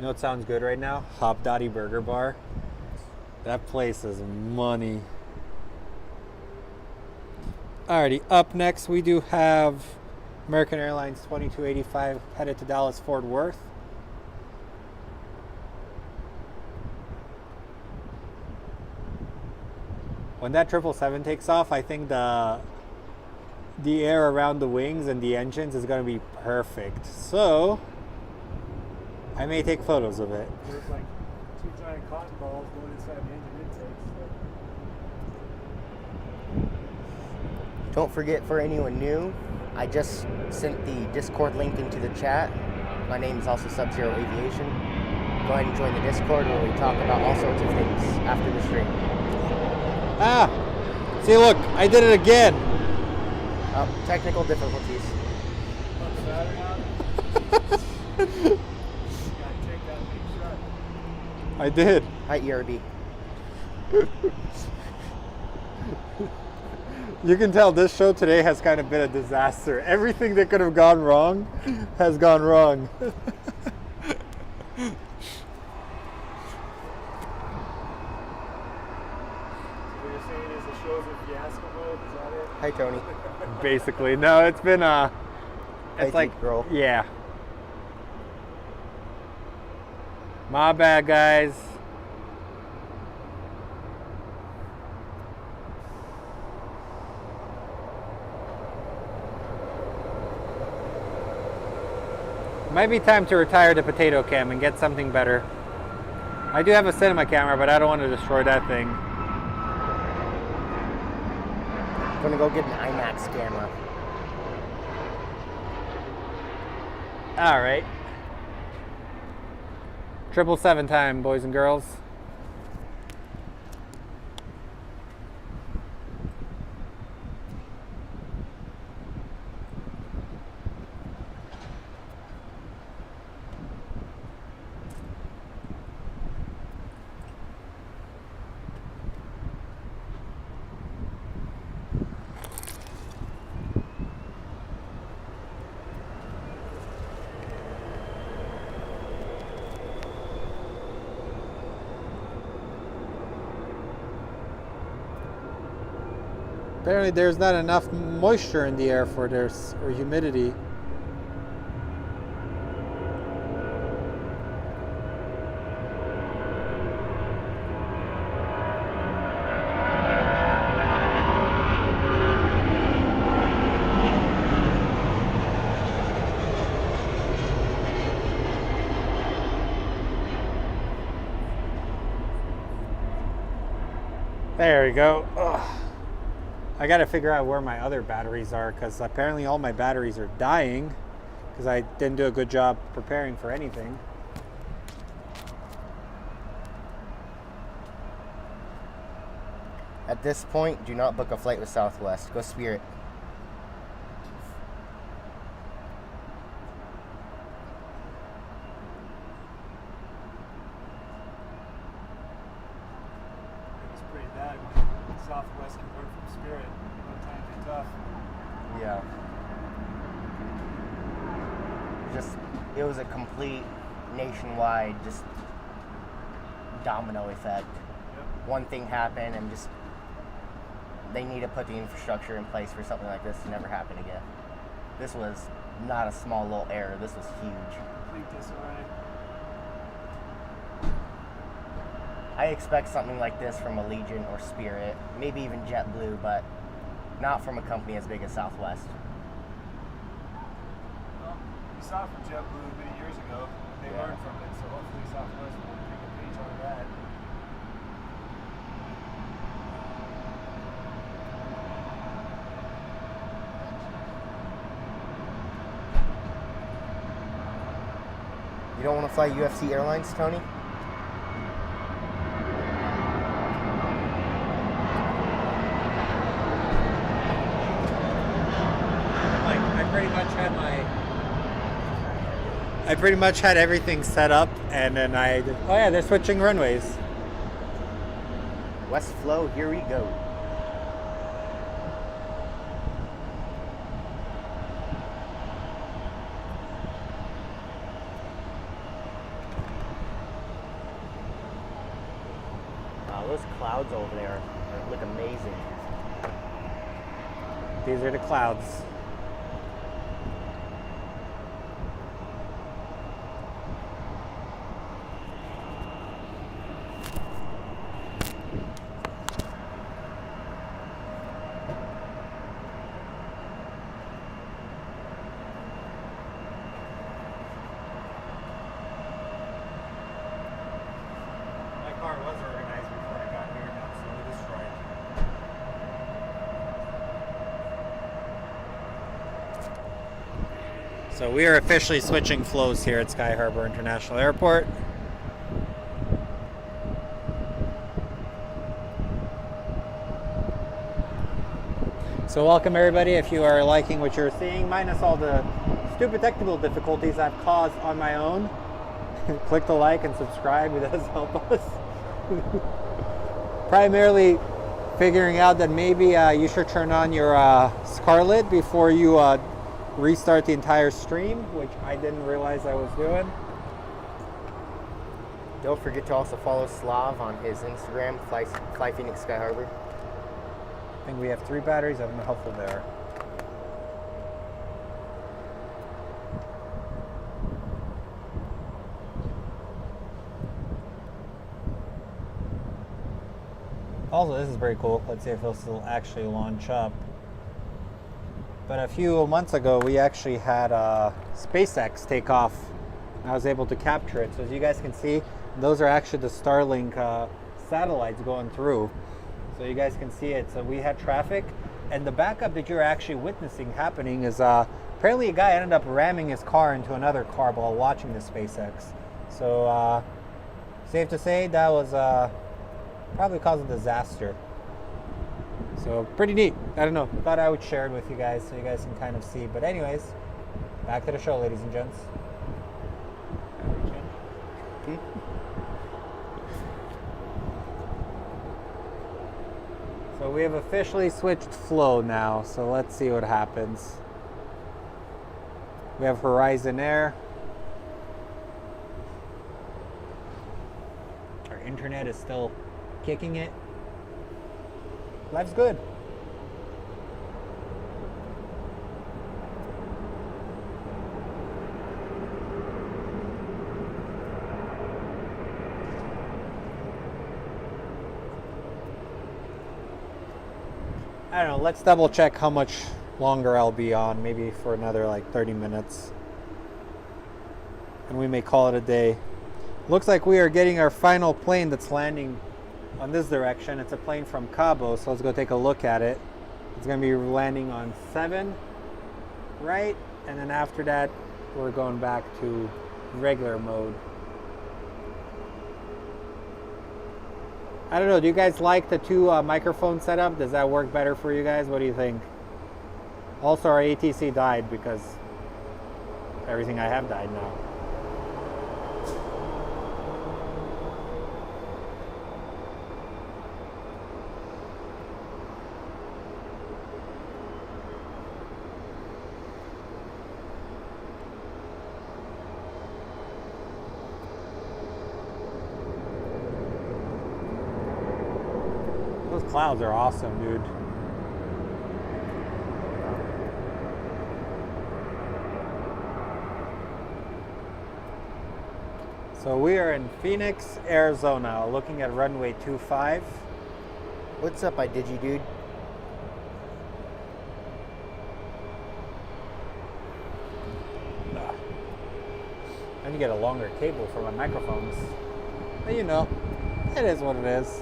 You know what sounds good right now? Hop Dottie Burger Bar. That place is money. Alrighty, up next we do have American Airlines 2285 headed to Dallas Fort Worth. When that 777 takes off, I think the air around the wings and the engines is going to be perfect. So I may take photos of it. There's like 2 giant cotton balls going inside the engine intake. Don't forget, for anyone new, I just sent the Discord link into the chat. My name is also Sub-Zero Aviation. Go ahead and join the Discord where we talk about all sorts of things after the stream. Ah! See, look, I did it again. Technical difficulties. Put the battery out. Gotta take that big shot. I did. Hi, ERB. You can tell this show today has kind of been a disaster. Everything that could have gone wrong has gone wrong. So what you're saying is the show's in fiasco mode? Is that it? Hi, Tony. Basically, no, it's been Hi, it's like, Jeep Girl. yeah. My bad, guys. Might be time to retire the potato cam and get something better. I do have a cinema camera, but I don't want to destroy that thing. I'm gonna go get an IMAX camera. All right. 777 time, boys and girls. Apparently there's not enough moisture in the air for this, or humidity. There we go. Ugh. I gotta figure out where my other batteries are, because apparently all my batteries are dying because I didn't do a good job preparing for anything. At this point, do not book a flight with Southwest. Go Spirit. It's pretty bad when Southwest can learn from Spirit. No time to be tough. Yeah. It was a complete nationwide just domino effect. Yep. One thing happened and just they need to put the infrastructure in place for something like this to never happen again. This was not a small little error. This was huge. Complete disarray. I expect something like this from Allegiant or Spirit, maybe even JetBlue, but not from a company as big as Southwest. Well, you saw it from JetBlue many years ago. They Yeah. learned from it, so hopefully Southwest will take a page out of that. You don't want to fly UFC Airlines, Tony? I pretty much had everything set up, and then oh yeah, they're switching runways. West Flow, here we go. Those clouds over there look amazing. These are the clouds. My car was organized before I got here, now it's really destroyed. So we are officially switching flows here at Sky Harbor International Airport. So welcome everybody. If you are liking what you're seeing, minus all the stupid technical difficulties I've caused on my own, click the like and subscribe. It does help us. Primarily figuring out that maybe you should turn on your Scarlet before you restart the entire stream, which I didn't realize I was doing. Don't forget to also follow Slav on his Instagram, Fly Phoenix Sky Harbor. I think we have 3 batteries. I've been helpful there. Also, this is very cool. Let's see if this will actually launch up. But a few months ago, we actually had SpaceX take off. I was able to capture it. So as you guys can see, those are actually the Starlink satellites going through. So you guys can see it. So we had traffic, and the backup that you're actually witnessing happening is apparently a guy ended up ramming his car into another car while watching the SpaceX. So safe to say that was probably caused a disaster. So pretty neat. I don't know. Thought I would share it with you guys so you guys can kind of see. But anyways, back to the show, ladies and gents. So we have officially switched flow now. So let's see what happens. We have Horizon Air. Our internet is still kicking it. Life's good. I don't know, let's double check how much longer I'll be on, maybe for another like 30 minutes. And we may call it a day. Looks like we are getting our final plane that's landing on this direction. It's a plane from Cabo, so let's go take a look at it. It's going to be landing on 7, right? And then after that, we're going back to regular mode. I don't know, do you guys like the 2 microphone setup? Does that work better for you guys? What do you think? Also, our ATC died because everything I have died now. Those clouds are awesome, dude. So we are in Phoenix, Arizona, looking at runway 25. What's up, dude? I need to get a longer cable for my microphones. But you know, it is what it is.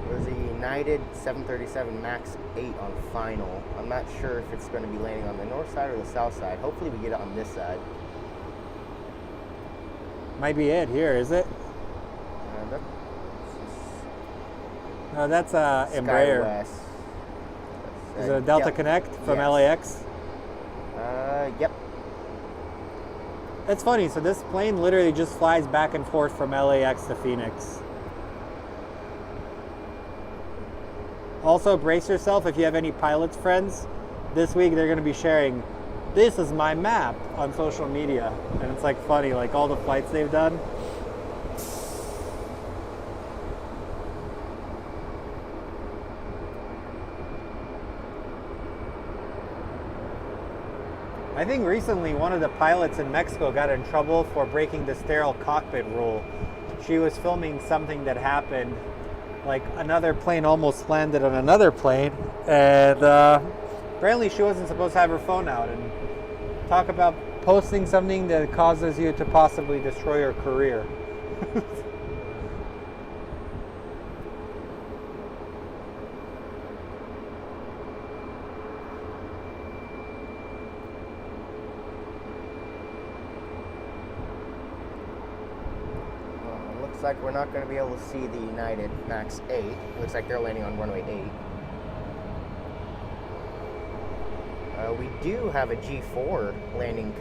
There's a United 737 MAX 8 on final. I'm not sure if it's going to be landing on the north side or the south side. Hopefully we get it on this side. Might be it here, is it? No, that's Embraer. SkyWest. Is it a Delta Yep. Connect from Yes. LAX? Yep. It's funny, so this plane literally just flies back and forth from LAX to Phoenix. Also, brace yourself if you have any pilots friends. This week they're going to be sharing this is my map on social media, and it's like funny, like all the flights they've done. I think recently one of the pilots in Mexico got in trouble for breaking the sterile cockpit rule. She was filming something that happened, like another plane almost landed on another plane, and apparently she wasn't supposed to have her phone out. And talk about posting something that causes you to possibly destroy your career. Looks like we're not going to be able to see the United Max 8. Looks like they're landing on runway 8. We do have a G4 landing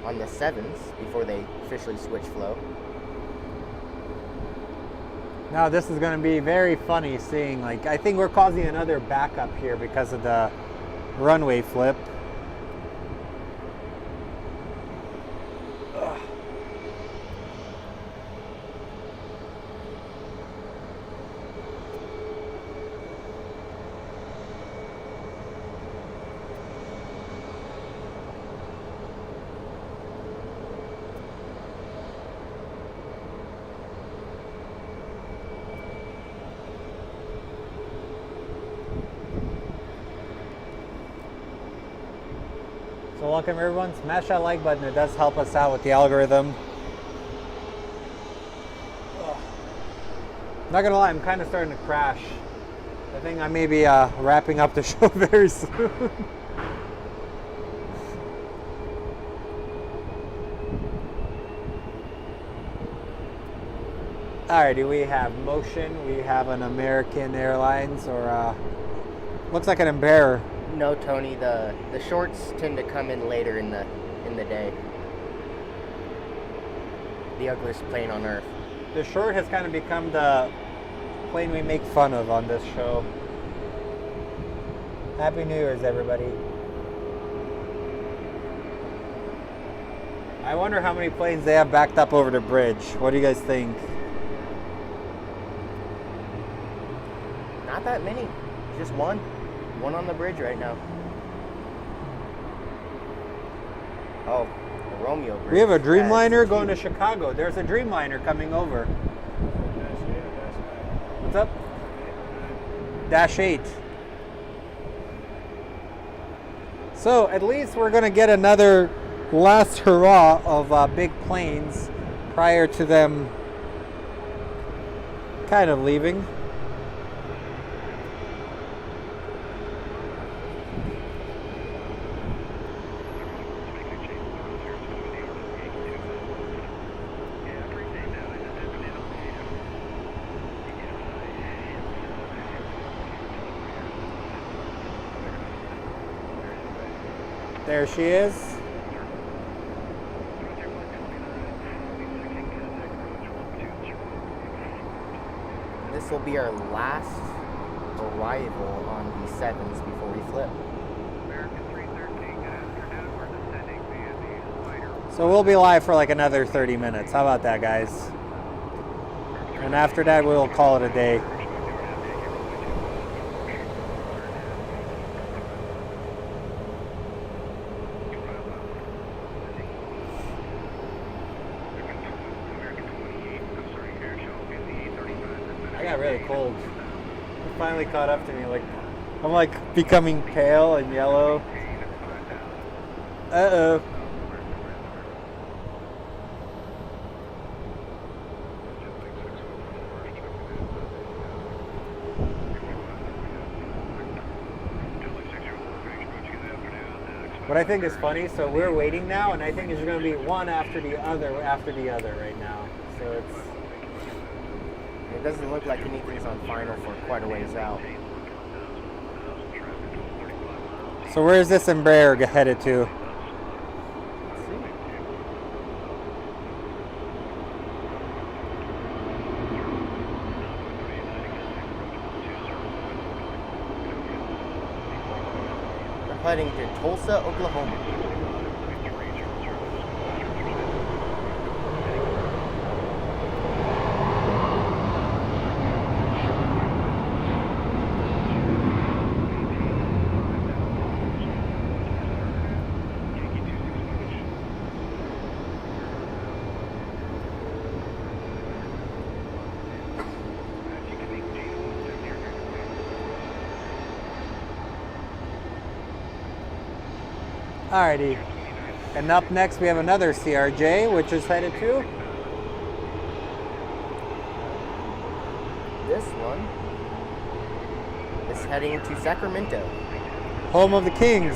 on the 7s before they officially switch flow. Now this is going to be very funny seeing, like, I think we're causing another backup here because of the runway flip. So welcome everyone, smash that like button, it does help us out with the algorithm. Not gonna lie, I'm kind of starting to crash. I think I may be wrapping up the show very soon. Alrighty, we have Motion, we have an American Airlines, or looks like an Embraer. No, Tony, the shorts tend to come in later in the day. The ugliest plane on Earth. The short has kind of become the plane we make fun of on this show. Happy New Year's, everybody. I wonder how many planes they have backed up over the bridge. What do you guys think? Not that many. Just one. One on the bridge right now. Oh, the Romeo bridge. We have a Dreamliner going to Chicago. There's a Dreamliner coming over. What's up? Dash 8. So at least we're going to get another last hurrah of big planes prior to them kind of leaving. There she is. This will be our last arrival on the 7s before we flip. So we'll be live for like another 30 minutes. How about that, guys? And after that, we'll call it a day. I got really cold. It finally caught up to me. Like, I'm like becoming pale and yellow. Uh-oh. What I think is funny, so we're waiting now, and I think it's going to be one after the other right now. So it's... It doesn't look like anything's on final for quite a ways out. So where is this Embraer headed to? heading to Tulsa, Oklahoma. Alrighty. And up next we have another CRJ, which is headed to This one is heading to Sacramento. home of the Kings.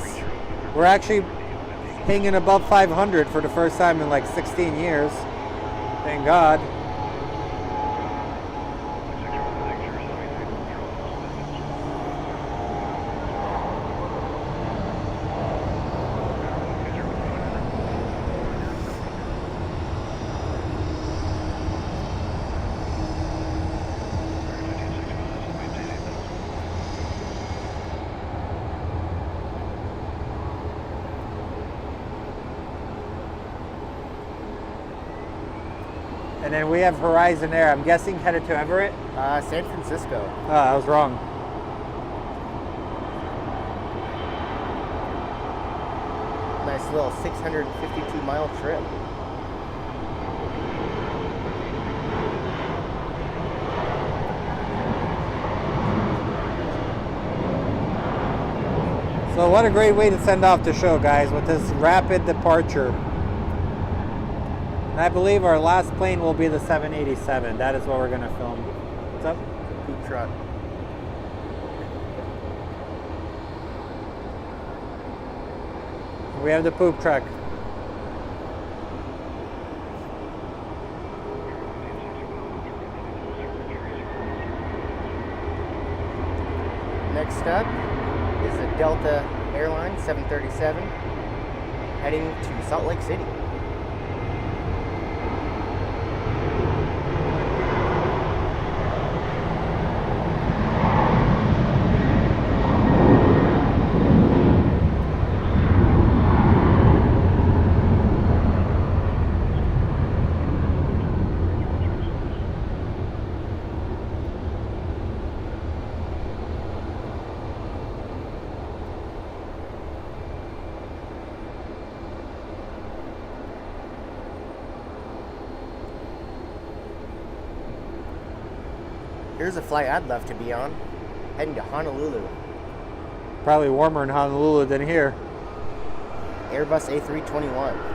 We're actually hanging above 500 for the first time in like 16 years. Thank God. And then we have Horizon Air. I'm guessing headed to Everett. San Francisco. Oh, I was wrong. Nice little 652-mile trip. So what a great way to send off the show, guys, with this rapid departure. And I believe our last plane will be the 787. That is what we're going to film. What's up? Poop truck. We have the poop truck. Next up is the Delta Airlines 737 heading to Salt Lake City. Here's a flight I'd love to be on, heading to Honolulu. Probably warmer in Honolulu than here. Airbus A321.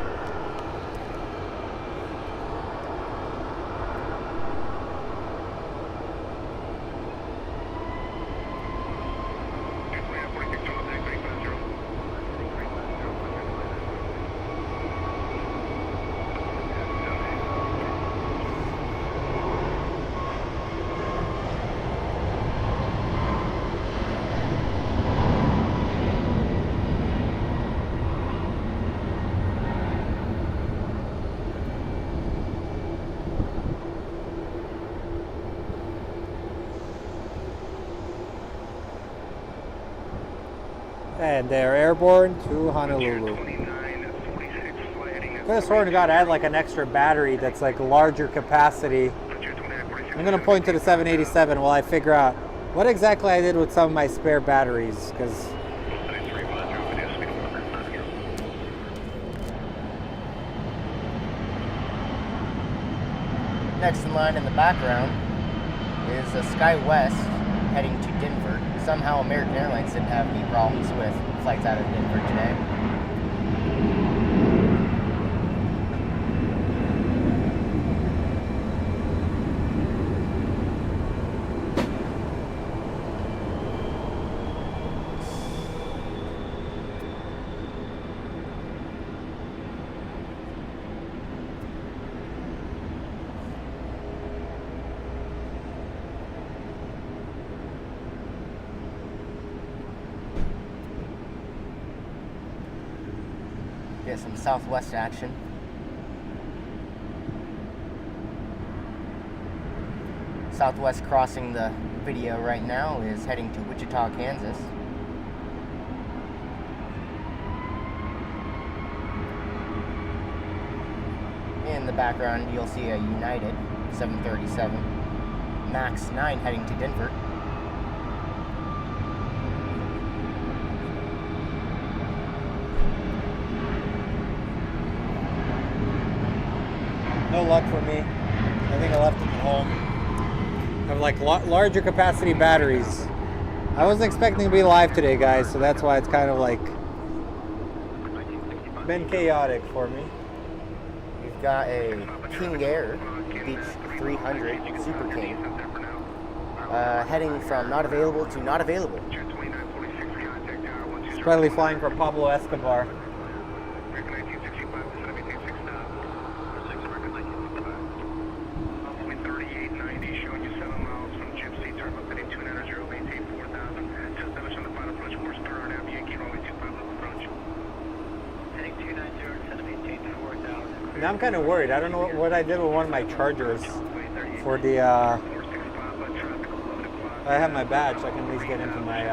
And they're airborne to Honolulu. Could have sworn to God I had like an extra battery that's like larger capacity. I'm going to point to the 787 while I figure out what exactly I did with some of my spare batteries, because Next in line in the background is a SkyWest heading to Denver. Somehow American Airlines didn't have any problems with flights out of Denver today. Get some Southwest action. Southwest crossing the video right now is heading to Wichita, Kansas. In the background, you'll see a United 737 MAX 9 heading to Denver. No luck for me. I think I left them at home. I have like larger capacity batteries. I wasn't expecting to be live today, guys, so that's why it's kind of like been chaotic for me. We've got a King Air Beach 300 Super King heading from not available to not available. It's probably flying for Pablo Escobar. Now I'm kind of worried. I don't know what I did with one of my chargers for the, I have my badge, so I can at least get into my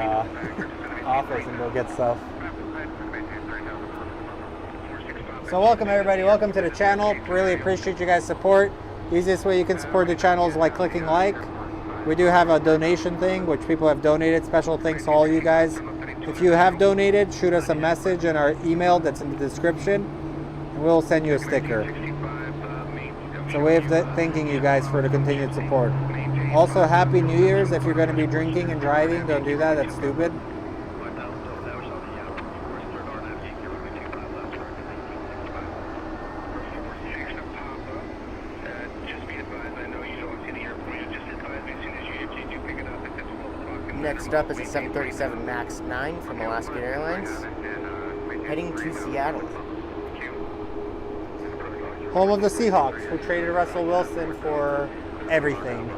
office and go get stuff. So welcome everybody, welcome to the channel. Really appreciate you guys' support. Easiest way you can support the channel is by clicking like. We do have a donation thing, which people have donated. Special thanks to all you guys. If you have donated, shoot us a message in our email that's in the description. We'll send you a sticker. It's a way of thanking you guys for the continued support. Also, Happy New Year's. If you're going to be drinking and driving, don't do that. That's stupid. Next up is a 737 MAX 9 from Alaska Airlines, heading to Seattle. Home of the Seahawks, who traded Russell Wilson for everything.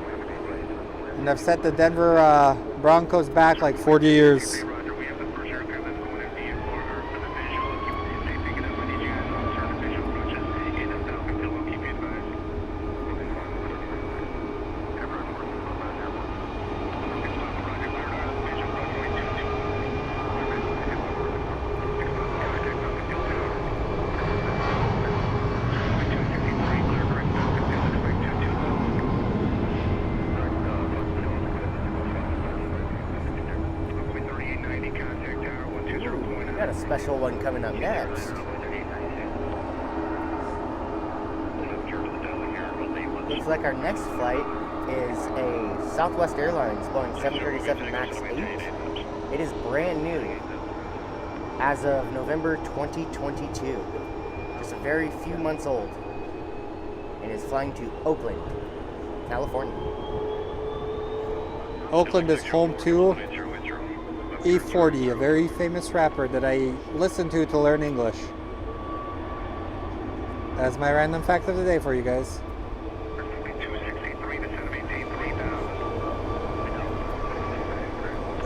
And I've set the Denver Broncos back like 40 years. Got a special one coming up next. Looks like our next flight is a Southwest Airlines Boeing 737 MAX 8. It is brand new as of November 2022. Just a very few months old. And is flying to Oakland, California. Oakland is home to E40, a very famous rapper that I listen to learn English. That's my random fact of the day for you guys.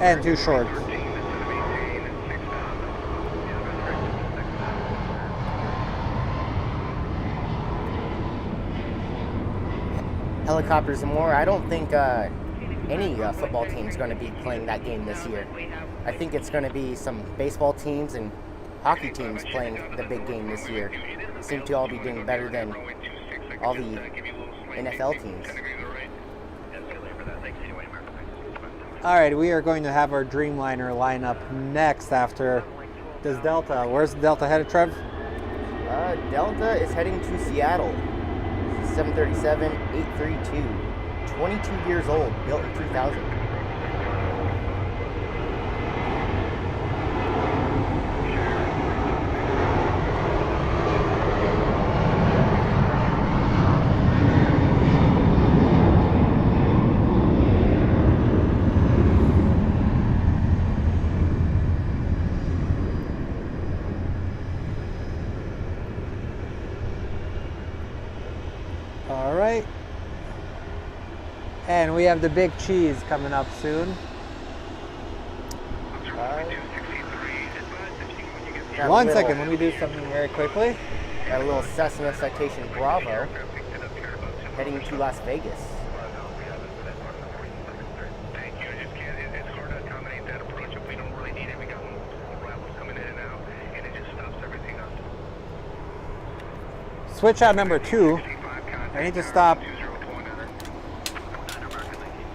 And too short. Helicopters and more. I don't think any football team is going to be playing that game this year. I think it's going to be some baseball teams and hockey teams playing the big game this year. Seem to all be doing better than all the NFL teams. Alright, we are going to have our Dreamliner line up next after this Delta. Where's the Delta headed, Trev? Delta is heading to Seattle. 737-832. 22 years old, built in 2000. All right. And we have the big cheese coming up soon. One second, let me do something very quickly. Got a little Cessna Citation Bravo heading to Las Vegas. switch out number 2. I need to stop.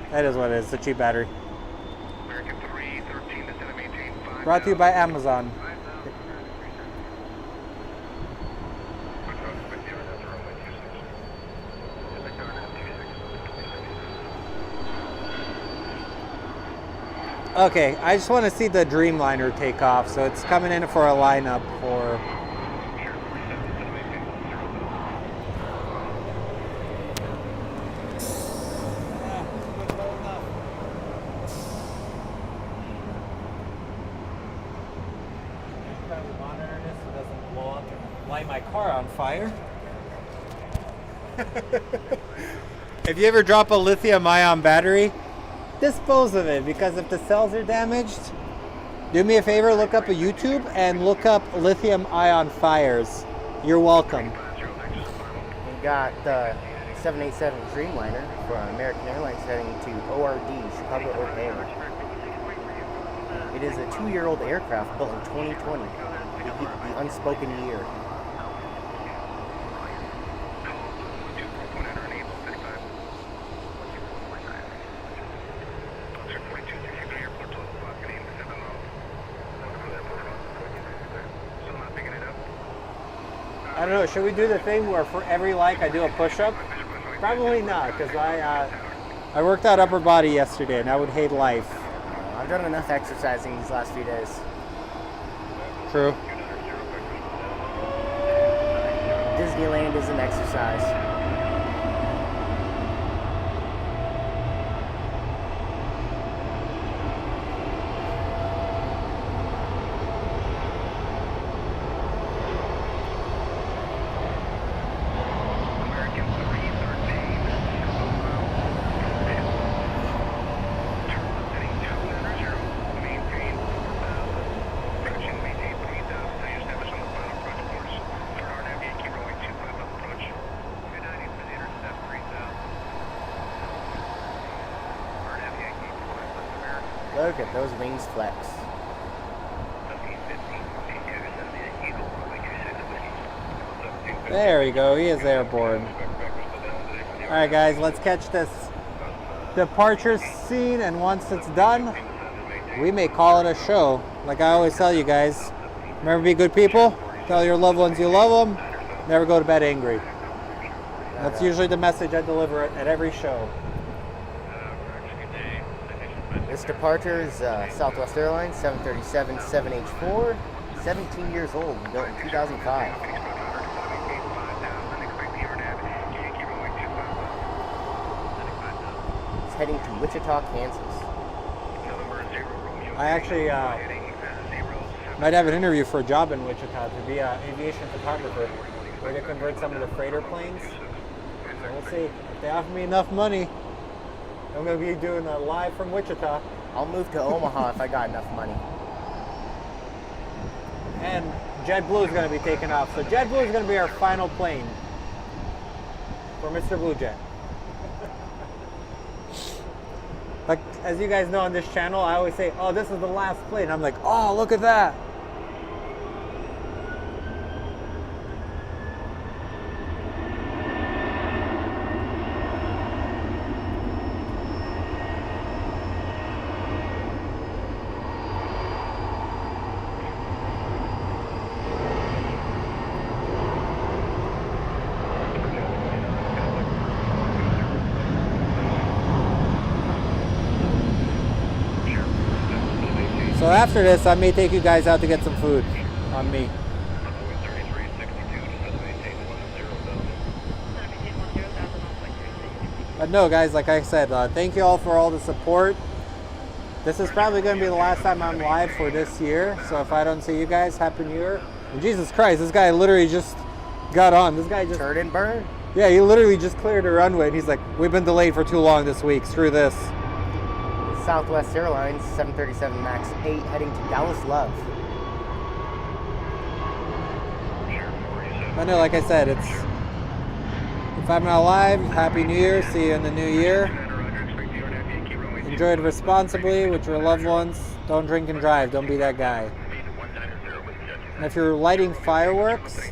That is what it is, it's a cheap battery. Brought to you by Amazon. Okay, I just want to see the Dreamliner take off, so it's coming in for a lineup for... Monitor this so it doesn't blow up and light my car on fire. If you ever drop a lithium-ion battery, dispose of it, because if the cells are damaged, do me a favor, look up a YouTube and look up lithium-ion fires. You're welcome. We got the 787 Dreamliner from American Airlines heading to ORD, Chicago O'Hare. It is a 2-year-old aircraft built in 2020, the unspoken year. I don't know, should we do the thing where for every like I do a push-up? Probably not, because I worked out upper body yesterday and I would hate life. I've done enough exercising these last few days. True. Disneyland is an exercise. Look at those wings flex. There we go, he is airborne. Alright guys, let's catch this departure scene, and once it's done, we may call it a show. Like I always tell you guys, remember, be good people, tell your loved ones you love them, never go to bed angry. That's usually the message I deliver at every show. This departure is Southwest Airlines 737-7H4, 17 years old, built in 2005. It's heading to Wichita, Kansas. I actually might have an interview for a job in Wichita to be an aviation photographer, where to convert some of the freighter planes. So we'll see. If they offer me enough money, I'm going to be doing a live from Wichita. I'll move to Omaha if I got enough money. And JetBlue is going to be taking off. So JetBlue is going to be our final plane for Mr. Blue Jet. Like, as you guys know on this channel, I always say, oh, this is the last plane. I'm like, oh, look at that. So after this, I may take you guys out to get some food on me. But no, guys, like I said, thank you all for all the support. This is probably going to be the last time I'm live for this year. So if I don't see you guys, Happy New Year. And Jesus Christ, this guy literally just got on. This guy just... Turn and burn. Yeah, he literally just cleared a runway. And he's like, we've been delayed for too long this week. Screw this. Southwest Airlines 737 MAX 8 heading to Dallas Love. I know, like I said, it's... If I'm not live, Happy New Year. See you in the new year. Enjoy it responsibly with your loved ones. Don't drink and drive. Don't be that guy. And if you're lighting fireworks,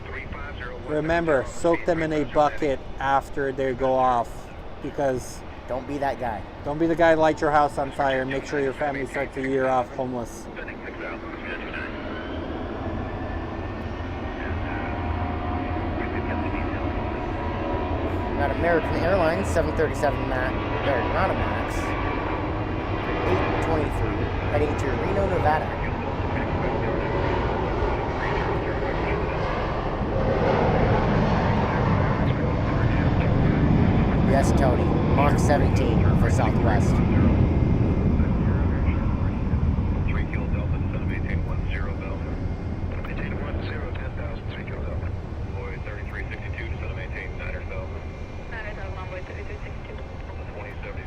remember, soak them in a bucket after they go off, because Don't be that guy. don't be the guy to light your house on fire and make sure your family starts the year off homeless. Got American Airlines 737 Max, or not a Max, 823, heading to Reno, Nevada. Yes, Tony, Mach 17 for Southwest.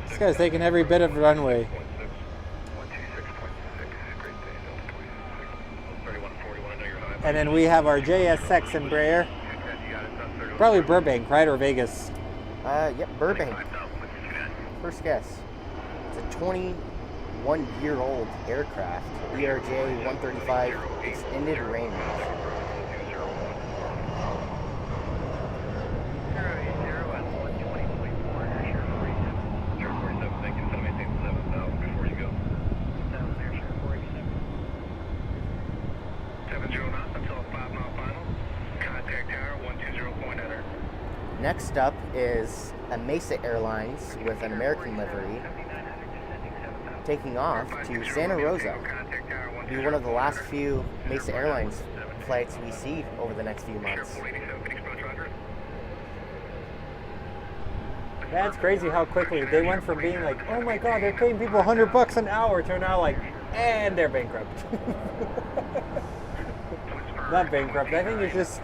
This guy's taking every bit of runway. And then we have our JSX Embraer. Probably Burbank, right? Or Vegas. Yep, Burbank. First guess. It's a 21-year-old aircraft, ERJ-135 extended range. Next up is a Mesa Airlines with an American livery taking off to Santa Rosa. It'll be one of the last few Mesa Airlines flights we see over the next few months. That's crazy how quickly they went from being like, oh my god, they're paying people $100 an hour, to now like, and they're bankrupt. Not bankrupt. I think it's just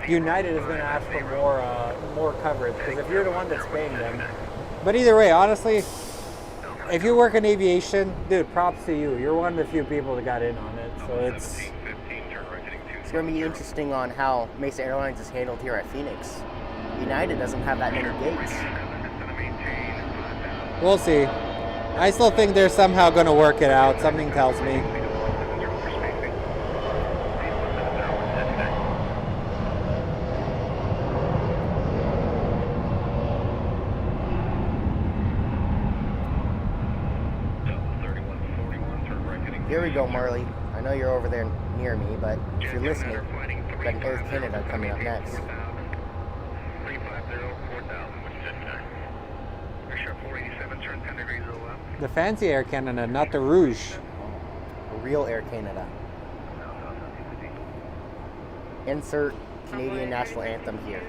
United is going to ask for more coverage, because if you're the one that's paying them. But either way, honestly, if you work in aviation, dude, props to you. You're one of the few people that got in on it. So it's going to be interesting on how Mesa Airlines is handled here at Phoenix. United doesn't have that many gates. We'll see. I still think they're somehow going to work it out. Something tells me. Here we go, Marley. I know you're over there near me, but if you're listening, we've got an Air Canada coming up next. The fancy Air Canada, not the Rouge. A real Air Canada. Insert Canadian National Anthem here.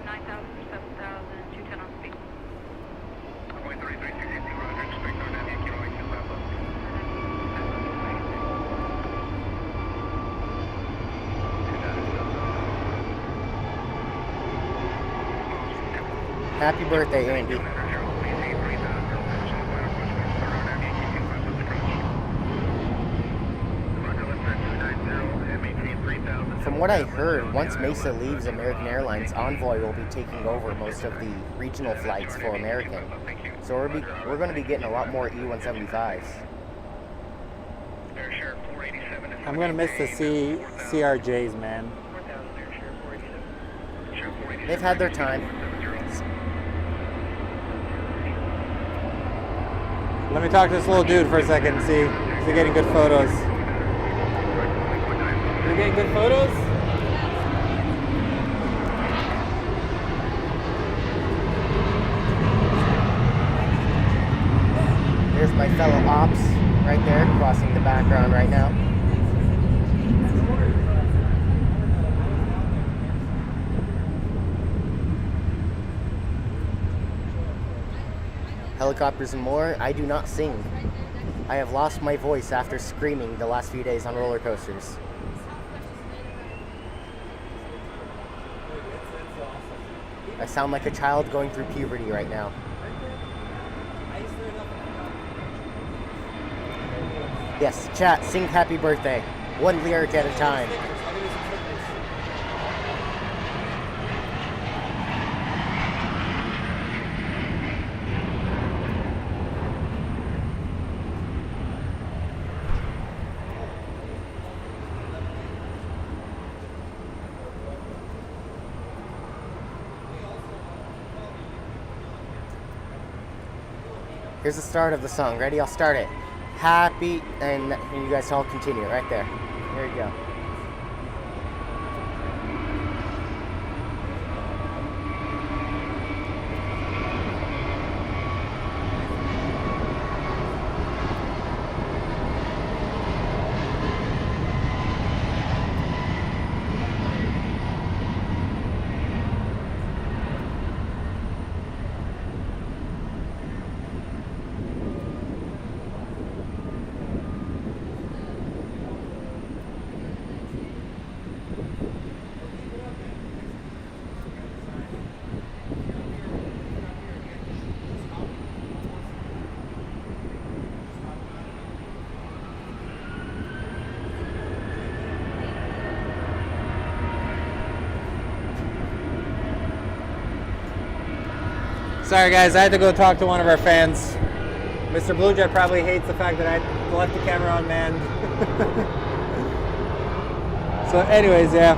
Happy birthday, Andy. From what I heard, once Mesa leaves American Airlines, Envoy will be taking over most of the regional flights for American. So we're going to be getting a lot more E-175s. I'm going to miss the CRJs, man. They've had their time. Let me talk to this little dude for a second and see if they're getting good photos. You're getting good photos? There's my fellow ops right there, crossing the background right now. Helicopters and more. I do not sing. I have lost my voice after screaming the last few days on roller coasters. I sound like a child going through puberty right now. Yes, chat, sing happy birthday. One lyric at a time. Here's the start of the song. Ready? I'll start it. Happy, and you guys all continue right there. There you go. Sorry guys, I had to go talk to one of our fans. Mr. Blue Jet probably hates the fact that I left the camera unmanned. So anyways, yeah.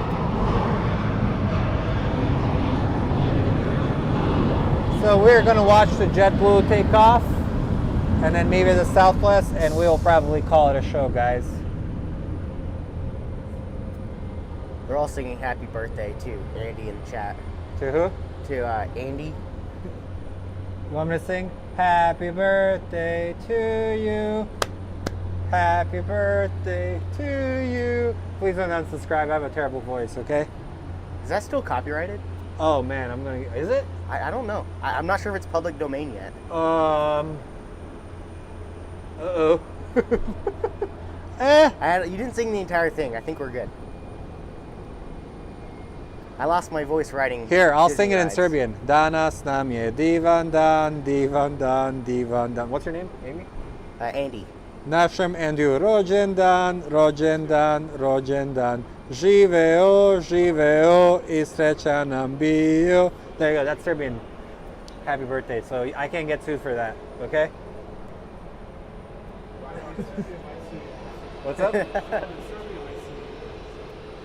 So we're gonna watch the JetBlue take off and then maybe the Southwest, and we'll probably call it a show, guys. We're all singing happy birthday to Andy in the chat. To who? To Andy. You want me to sing? Happy birthday to you. Happy birthday to you. Please don't unsubscribe. I have a terrible voice, okay? Is that still copyrighted? Oh man, I'm gonna. Is it? I don't know. I'm not sure if it's public domain yet. Uh-oh. You didn't sing the entire thing. I think we're good. I lost my voice writing. Here, I'll Disney sing it in rides. Serbian. Danas nam je divan dan, divan dan, divan dan. What's your name? Amy? Andy. Našem Andiju rođendan, rođendan, rođendan. Živeo, živeo i srećan nam bio. There you go. That's Serbian. Happy birthday. So I can't get sued for that. Okay? What's up?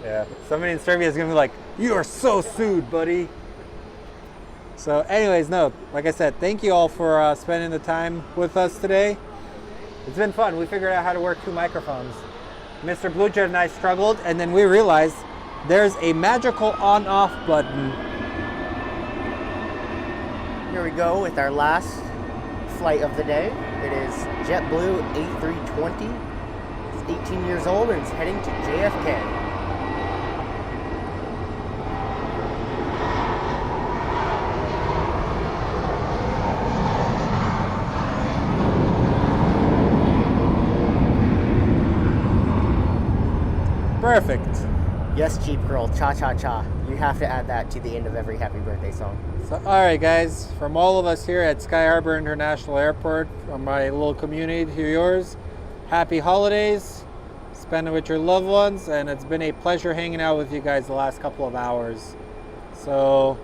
Yeah. Somebody in Serbia is gonna be like, "You are so sued, buddy." So, anyways, no. Like I said, thank you all for spending the time with us today. It's been fun. We figured out how to work 2 microphones. Mr. Blue Jet and I struggled, and then we realized there's a magical on-off button. Here we go with our last flight of the day. It is JetBlue A320. It's 18 years old and it's heading to JFK. Perfect. Yes, Cheap Girl, cha-cha-cha. You have to add that to the end of every happy birthday song. So, all right, guys, from all of us here at Sky Harbor International Airport, from my little community to yours, happy holidays. Spend it with your loved ones, and it's been a pleasure hanging out with you guys the last couple of hours. So,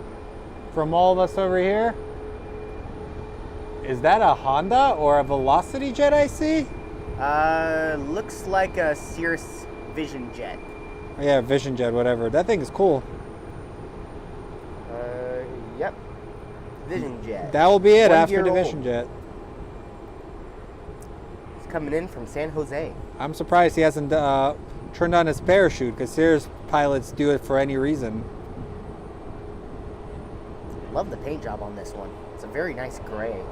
from all of us over here, is that a Honda or a Velocity Jet I see? Looks like a Cirrus Vision Jet. Yeah, Vision Jet, whatever. That thing is cool. Yep. Vision Jet. That will be it 1 after year the old. Vision Jet. It's coming in from San Jose. I'm surprised he hasn't turned on his parachute, because Cirrus pilots do it for any reason. Love the paint job on this one. It's a very nice gray.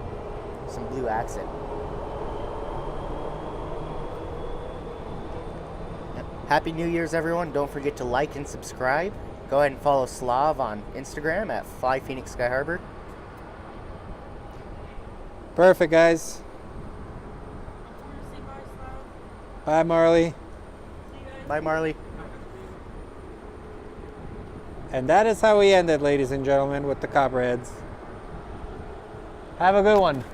Some blue accent. Yep. Happy New Year's, everyone. Don't forget to like and subscribe. Go ahead and follow Slav on Instagram at Fly Phoenix Sky Harbor. Perfect, guys. Bye, Marley. Bye, Marley. And that is how we ended, ladies and gentlemen, with the Copperheads. Have a good one.